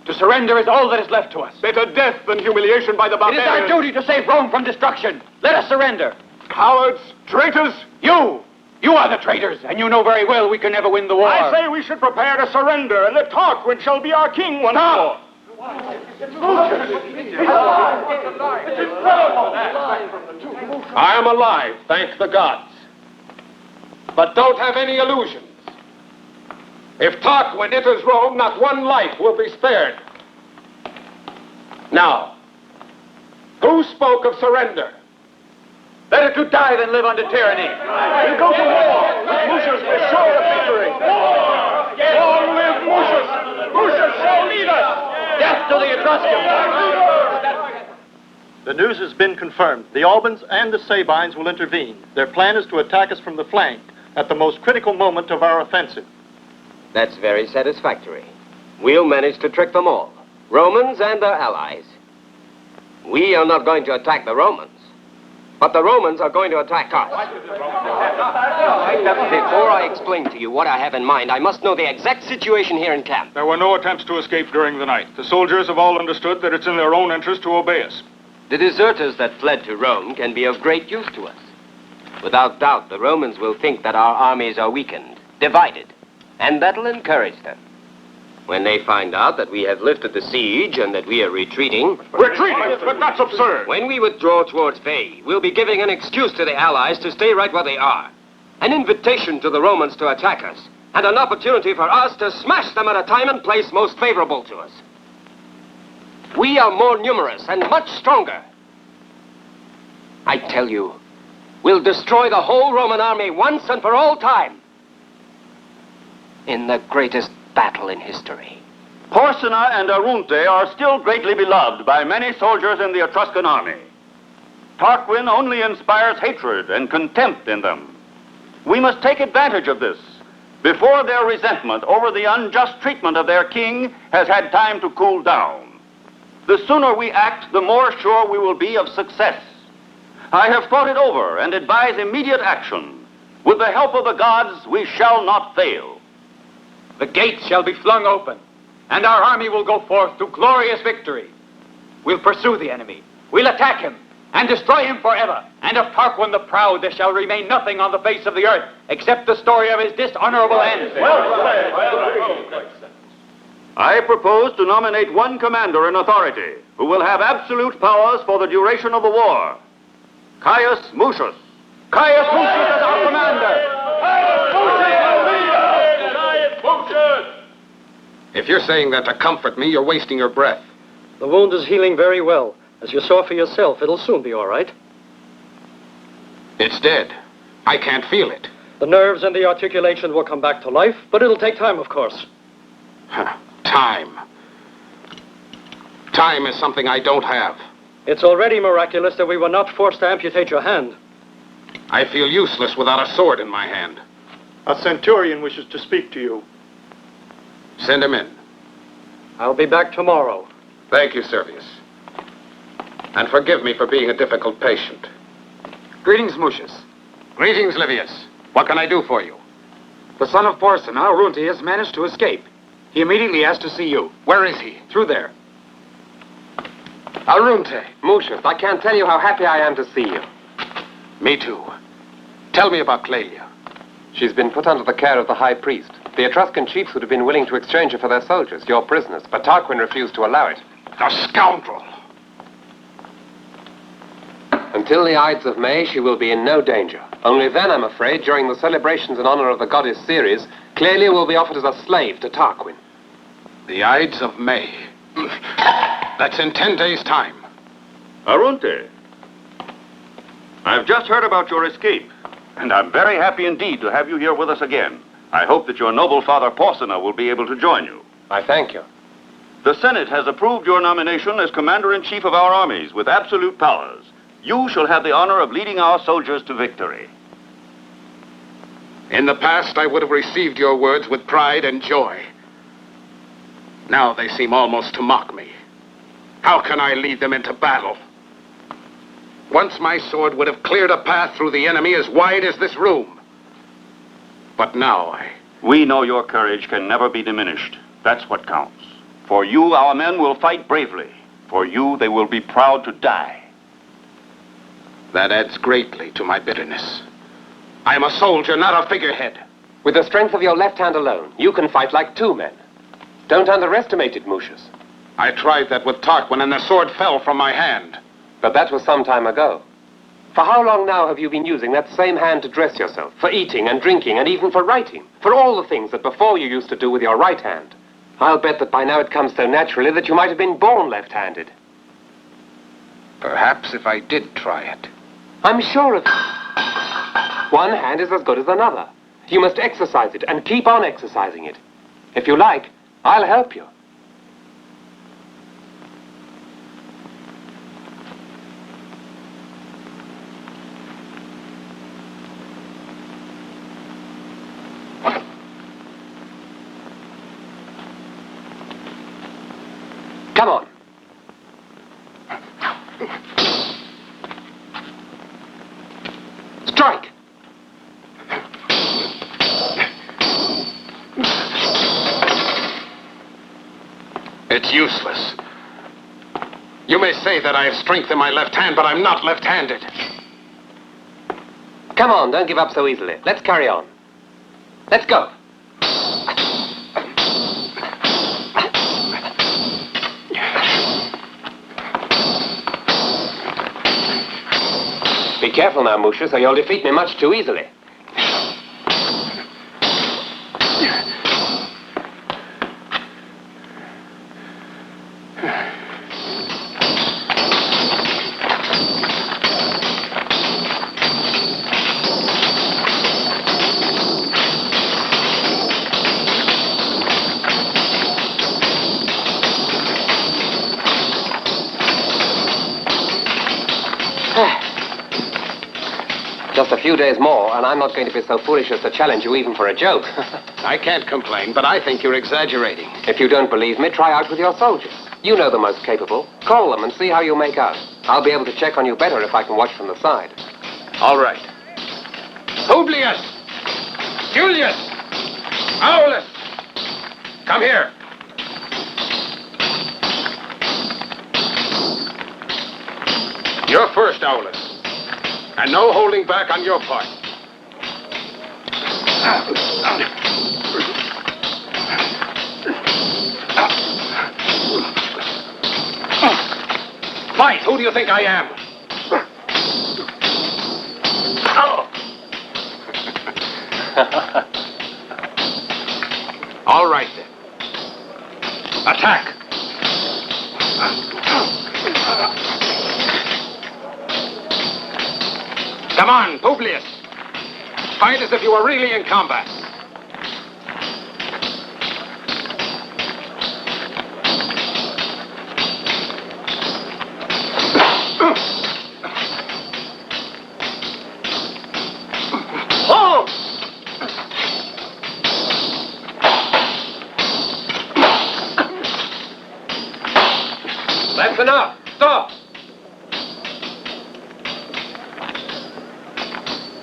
To surrender is all that is left to us. Better death than humiliation by the barbarians. It is our duty to save Rome from destruction. Let us surrender. Cowards, traitors! You are the traitors, and you know very well we can never win the war. I say we should prepare to surrender, and that Tarquin shall be our king once more. I am alive, thank the gods. But don't have any illusions. If Tarquin enters Rome, not one life will be spared. Now, who spoke of surrender? Better to die than live under tyranny. We'll go to war. With Mucius, we're sure of victory. Long live Mucius! Mucius shall lead us! Death to the Etruscans! The news has been confirmed. The Albans and the Sabines will intervene. Their plan is to attack us from the flank at the most critical moment of our offensive. That's very satisfactory. We'll manage to trick them all, Romans and their allies. We are not going to attack the Romans, but the Romans are going to attack us. Before I explain to you what I have in mind, I must know the exact situation here in camp. There were no attempts to escape during the night. The soldiers have all understood that it's in their own interest to obey us. The deserters that fled to Rome can be of great use to us. Without doubt, the Romans will think that our armies are weakened, divided, and that'll encourage them. When they find out that we have lifted the siege and that we are retreating... Retreating? But that's absurd. When we withdraw towards Veii, we'll be giving an excuse to the Allies to stay right where they are. An invitation to the Romans to attack us, and an opportunity for us to smash them at a time and place most favorable to us. We are more numerous and much stronger. I tell you, we'll destroy the whole Roman army once and for all time. In the greatest battle in history. Porsena and Arunte are still greatly beloved by many soldiers in the Etruscan army. Tarquin only inspires hatred and contempt in them. We must take advantage of this before their resentment over the unjust treatment of their king has had time to cool down. The sooner we act, the more sure we will be of success. I have thought it over and advise immediate action. With the help of the gods, we shall not fail. The gates shall be flung open, and our army will go forth to glorious victory. We'll pursue the enemy. We'll attack him and destroy him forever. And of Tarquin the Proud there shall remain nothing on the face of the earth except the story of his dishonorable end. I propose to nominate one commander in authority who will have absolute powers for the duration of the war. Caius Mucius. Caius Mucius is our commander. If you're saying that to comfort me, you're wasting your breath. The wound is healing very well. As you saw for yourself, it'll soon be all right. It's dead. I can't feel it. The nerves and the articulation will come back to life, but it'll take time, of course. Time. Time is something I don't have. It's already miraculous that we were not forced to amputate your hand. I feel useless without a sword in my hand. A centurion wishes to speak to you. Send him in. I'll be back tomorrow. Thank you, Servius. And forgive me for being a difficult patient. Greetings, Mucius. Greetings, Livius. What can I do for you? The son of Porsena, Arunte, has managed to escape. He immediately asked to see you. Where is he? Through there. Arunte, Mucius, I can't tell you how happy I am to see you. Me too. Tell me about Clelia. She's been put under the care of the high priest. The Etruscan chiefs would have been willing to exchange her for their soldiers, your prisoners, but Tarquin refused to allow it. The scoundrel! Until the Ides of May, she will be in no danger. Only then, I'm afraid, during the celebrations in honor of the goddess Ceres, Clelia will be offered as a slave to Tarquin. The Ides of May. That's in 10 days' time. Arunte, I've just heard about your escape, and I'm very happy indeed to have you here with us again. I hope that your noble father Porsena will be able to join you. I thank you. The Senate has approved your nomination as commander-in-chief of our armies with absolute powers. You shall have the honor of leading our soldiers to victory. In the past, I would have received your words with pride and joy. Now they seem almost to mock me. How can I lead them into battle? Once my sword would have cleared a path through the enemy as wide as this room. But now We know your courage can never be diminished. That's what counts. For you, our men will fight bravely. For you, they will be proud to die. That adds greatly to my bitterness. I am a soldier, not a figurehead. With the strength of your left hand alone, you can fight like two men. Don't underestimate it, Mucius. I tried that with Tarquin, and the sword fell from my hand. But that was some time ago. For how long now have you been using that same hand to dress yourself? For eating and drinking and even for writing? For all the things that before you used to do with your right hand? I'll bet that by now it comes so naturally that you might have been born left-handed. Perhaps if I did try it. I'm sure of it. One hand is as good as another. You must exercise it and keep on exercising it. If you like, I'll help you. Come on. Strike! It's useless. You may say that I have strength in my left hand, but I'm not left-handed. Come on, don't give up so easily. Let's carry on. Let's go. Be careful now, Mucius, or you'll defeat me much too easily. Just a few days more, and I'm not going to be so foolish as to challenge you even for a joke. I can't complain, but I think you're exaggerating. If you don't believe me, try out with your soldiers. You know the most capable. Call them and see how you make out. I'll be able to check on you better if I can watch from the side. All right. Publius! Julius! Aulus! Come here. You're first, Aulus. And no holding back on your part. Fight! Who do you think I am? All right, then. Attack! Come on, Publius. Fight as if you were really in combat. Oh! That's enough. Stop.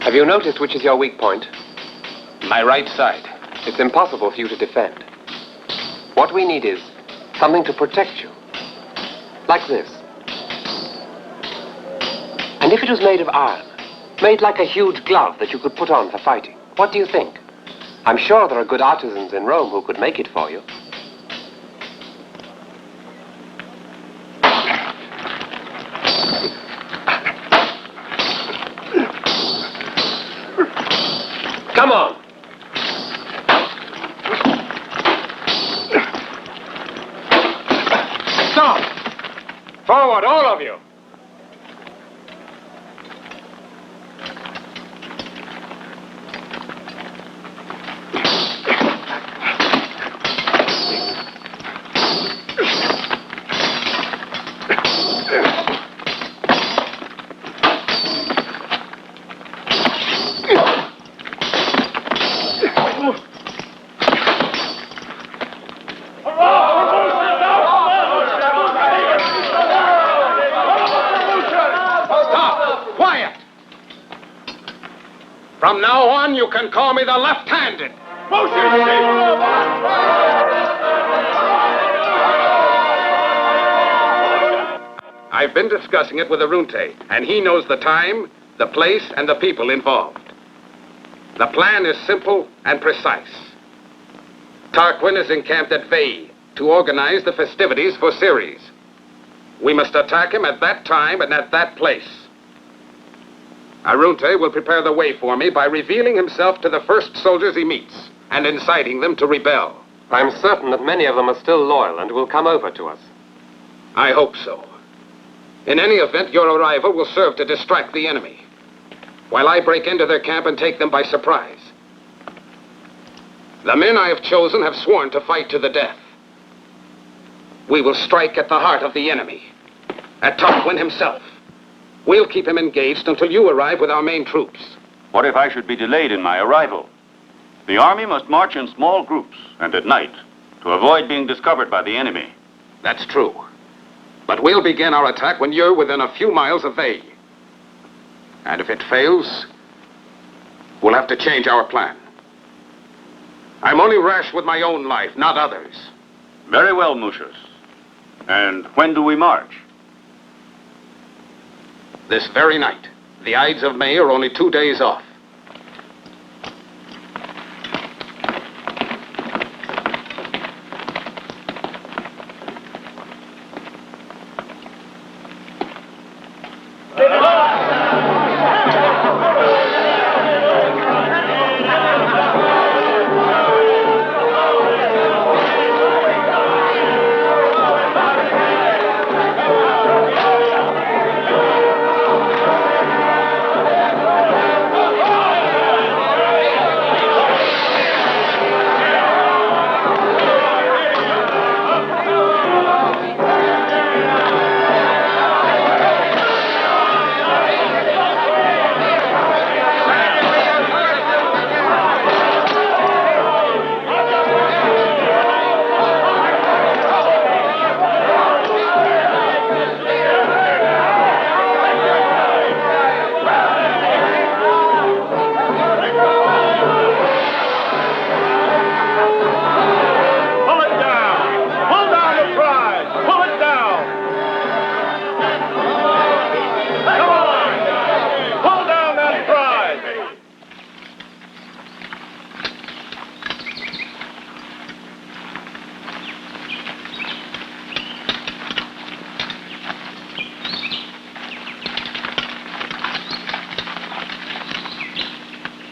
Have you noticed which is your weak point? My right side. It's impossible for you to defend. What we need is something to protect you. Like this. And if it was made of iron, made like a huge glove that you could put on for fighting, what do you think? I'm sure there are good artisans in Rome who could make it for you. Come on. Stop! Forward, all of you! Hurrah! From now on, you can call me the left-handed. I've been discussing it with Arunte, and he knows the time, the place, and the people involved. The plan is simple and precise. Tarquin is encamped at Veii to organize the festivities for Ceres. We must attack him at that time and at that place. Arunte will prepare the way for me by revealing himself to the first soldiers he meets and inciting them to rebel. I'm certain that many of them are still loyal and will come over to us. I hope so. In any event, your arrival will serve to distract the enemy, while I break into their camp and take them by surprise. The men I have chosen have sworn to fight to the death. We will strike at the heart of the enemy, at Tarquin himself. We'll keep him engaged until you arrive with our main troops. What if I should be delayed in my arrival? The army must march in small groups and at night to avoid being discovered by the enemy. That's true. But we'll begin our attack when you're within a few miles of Veii. And if it fails, we'll have to change our plan. I'm only rash with my own life, not others. Very well, Mucius. And when do we march? This very night. The Ides of May are only 2 days off.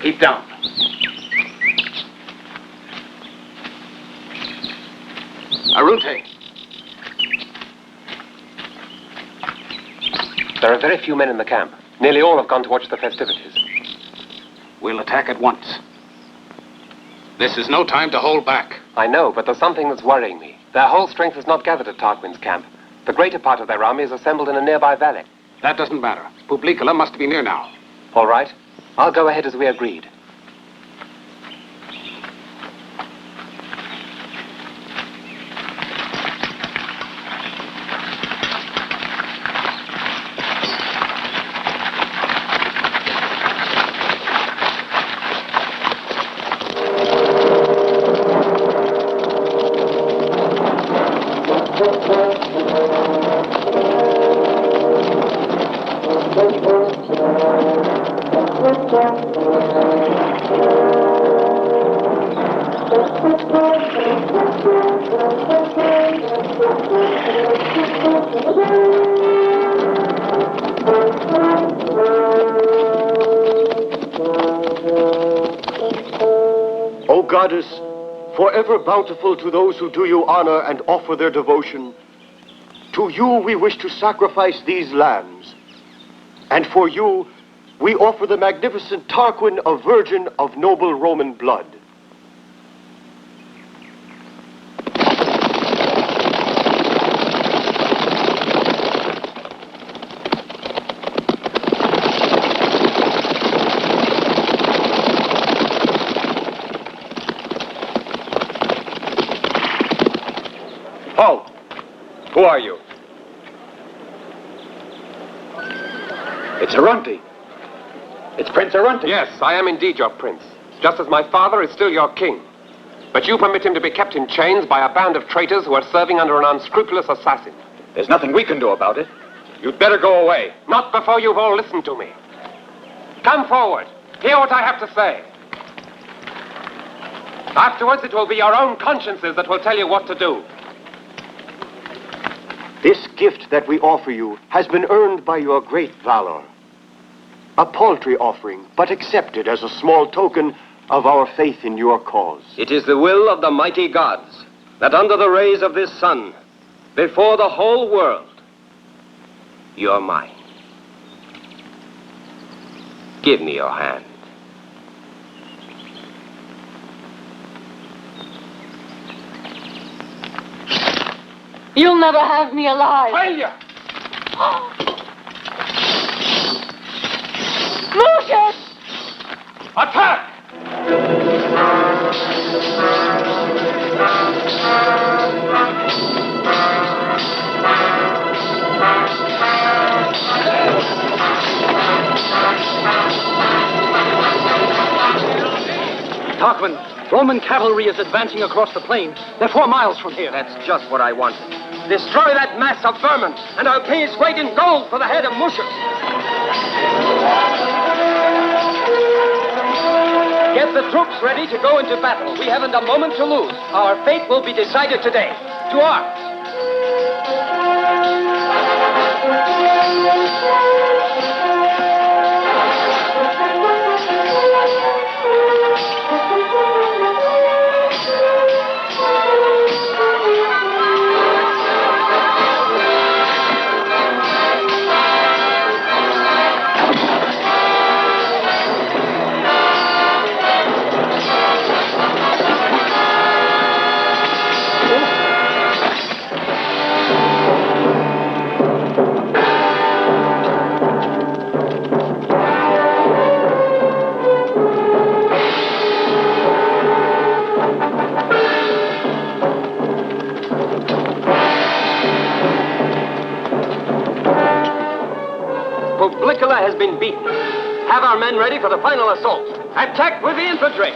Keep down. Arunte. There are very few men in the camp. Nearly all have gone to watch the festivities. We'll attack at once. This is no time to hold back. I know, but there's something that's worrying me. Their whole strength is not gathered at Tarquin's camp. The greater part of their army is assembled in a nearby valley. That doesn't matter. Publicola must be near now. All right. I'll go ahead as we agreed. O goddess, forever bountiful to those who do you honor and offer their devotion, to you we wish to sacrifice these lambs. And for you, we offer the magnificent Tarquin, a virgin of noble Roman blood. Halt! Who are you? It's Arunte. It's Prince Arunti. Yes, I am indeed your prince, just as my father is still your king. But you permit him to be kept in chains by a band of traitors who are serving under an unscrupulous assassin. There's nothing we can do about it. You'd better go away. Not before you've all listened to me. Come forward. Hear what I have to say. Afterwards, it will be your own consciences that will tell you what to do. This gift that we offer you has been earned by your great valor. A paltry offering, but accepted as a small token of our faith in your cause. It is the will of the mighty gods that under the rays of this sun, before the whole world, you're mine. Give me your hand. You'll never have me alive. Failure! Lucius! Attack! Tarquin, Roman cavalry is advancing across the plain. They're 4 miles from here. That's just what I wanted. Destroy that mass of vermin, and I'll pay its weight in gold for the head of Mushus. Get the troops ready to go into battle. We haven't a moment to lose. Our fate will be decided today. To arms. Has been beaten. Have our men ready for the final assault. Attack with the infantry.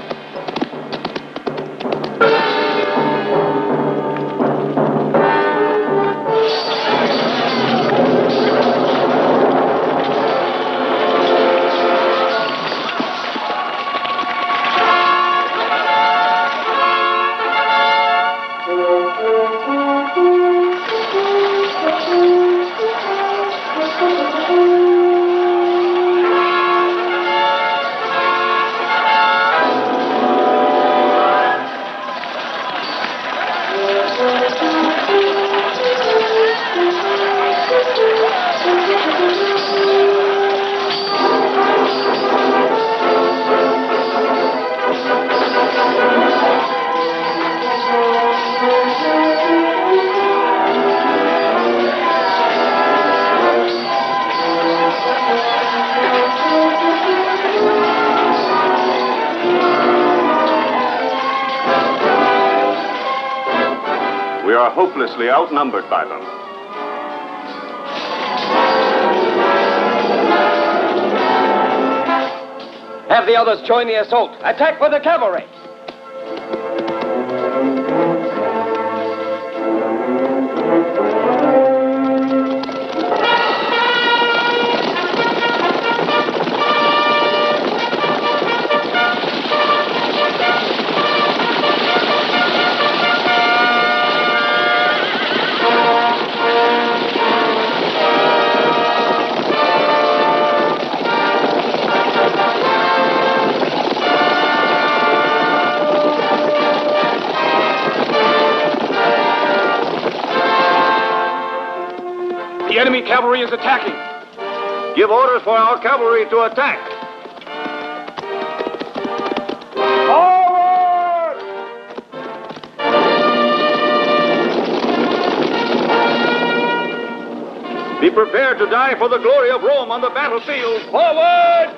We are hopelessly outnumbered by them. Have the others join the assault. Attack with the cavalry. The enemy cavalry is attacking. Give orders for our cavalry to attack. Forward! Be prepared to die for the glory of Rome on the battlefield. Forward!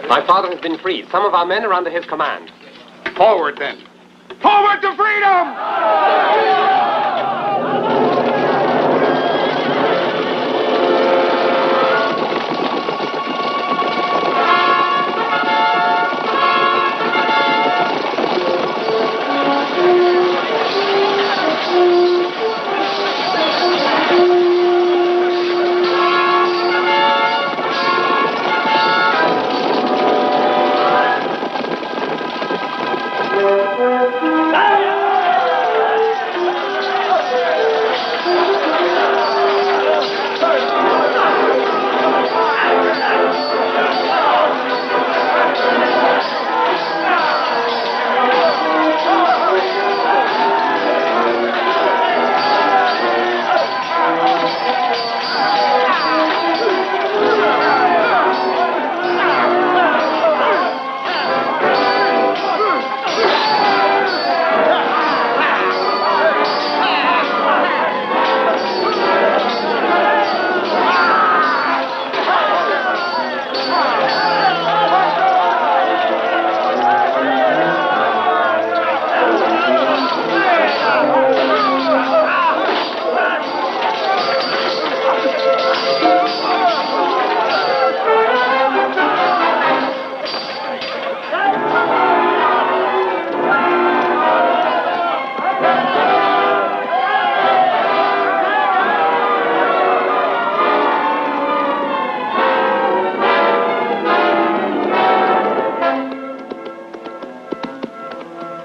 My father has been freed. Some of our men are under his command. Forward, then. Forward to freedom!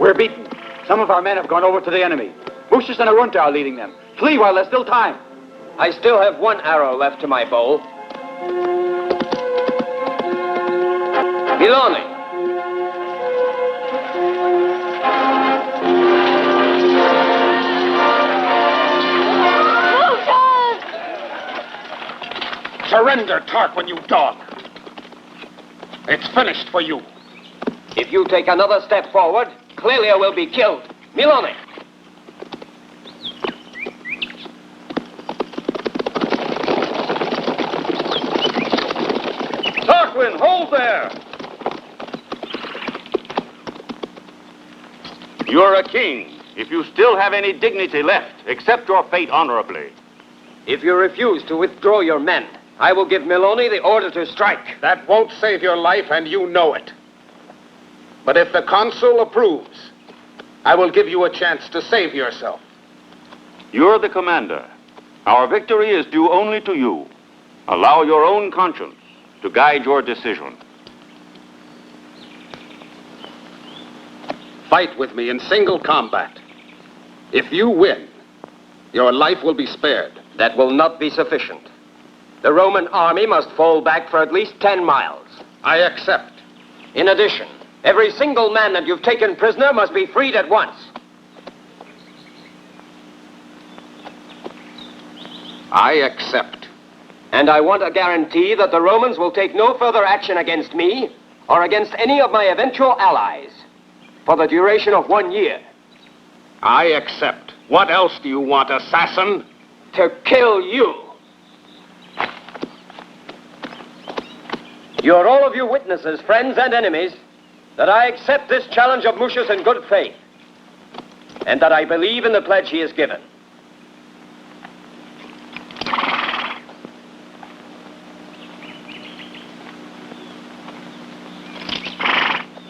We're beaten. Some of our men have gone over to the enemy. Mucius and Arunta are leading them. Flee while there's still time. I still have one arrow left to my bow. Milone. Surrender, Tarquin, you dog. It's finished for you. If you take another step forward, Clelia will be killed. Milone. Tarquin, hold there! You're a king. If you still have any dignity left, accept your fate honorably. If you refuse to withdraw your men, I will give Milone the order to strike. That won't save your life, and you know it. But if the consul approves, I will give you a chance to save yourself. You're the commander. Our victory is due only to you. Allow your own conscience to guide your decision. Fight with me in single combat. If you win, your life will be spared. That will not be sufficient. The Roman army must fall back for at least 10 miles. I accept. In addition, every single man that you've taken prisoner must be freed at once. I accept. And I want a guarantee that the Romans will take no further action against me or against any of my eventual allies for the duration of 1 year. I accept. What else do you want, assassin? To kill you. You're all of you witnesses, friends and enemies, that I accept this challenge of Mucius in good faith, and that I believe in the pledge he has given.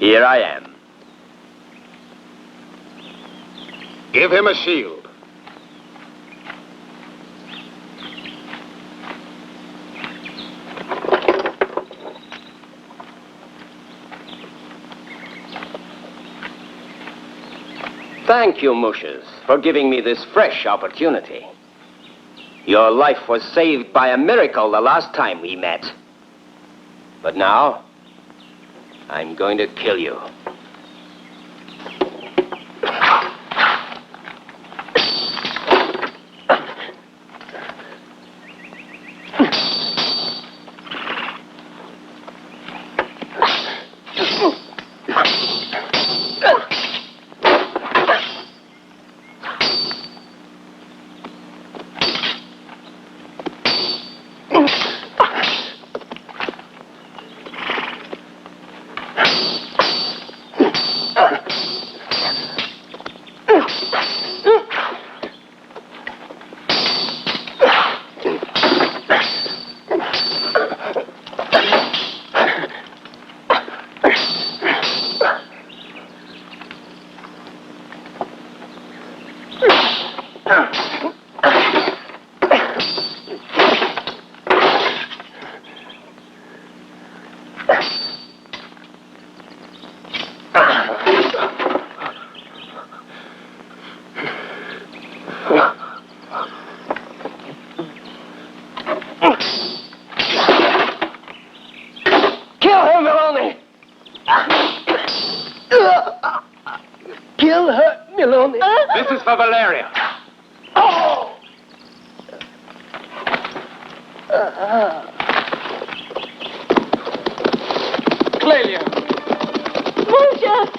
Here I am. Give him a shield. Thank you, Mucius, for giving me this fresh opportunity. Your life was saved by a miracle the last time we met. But now, I'm going to kill you. Kill her, Milone. This is for Valeria. Oh! Clelia. Lucius!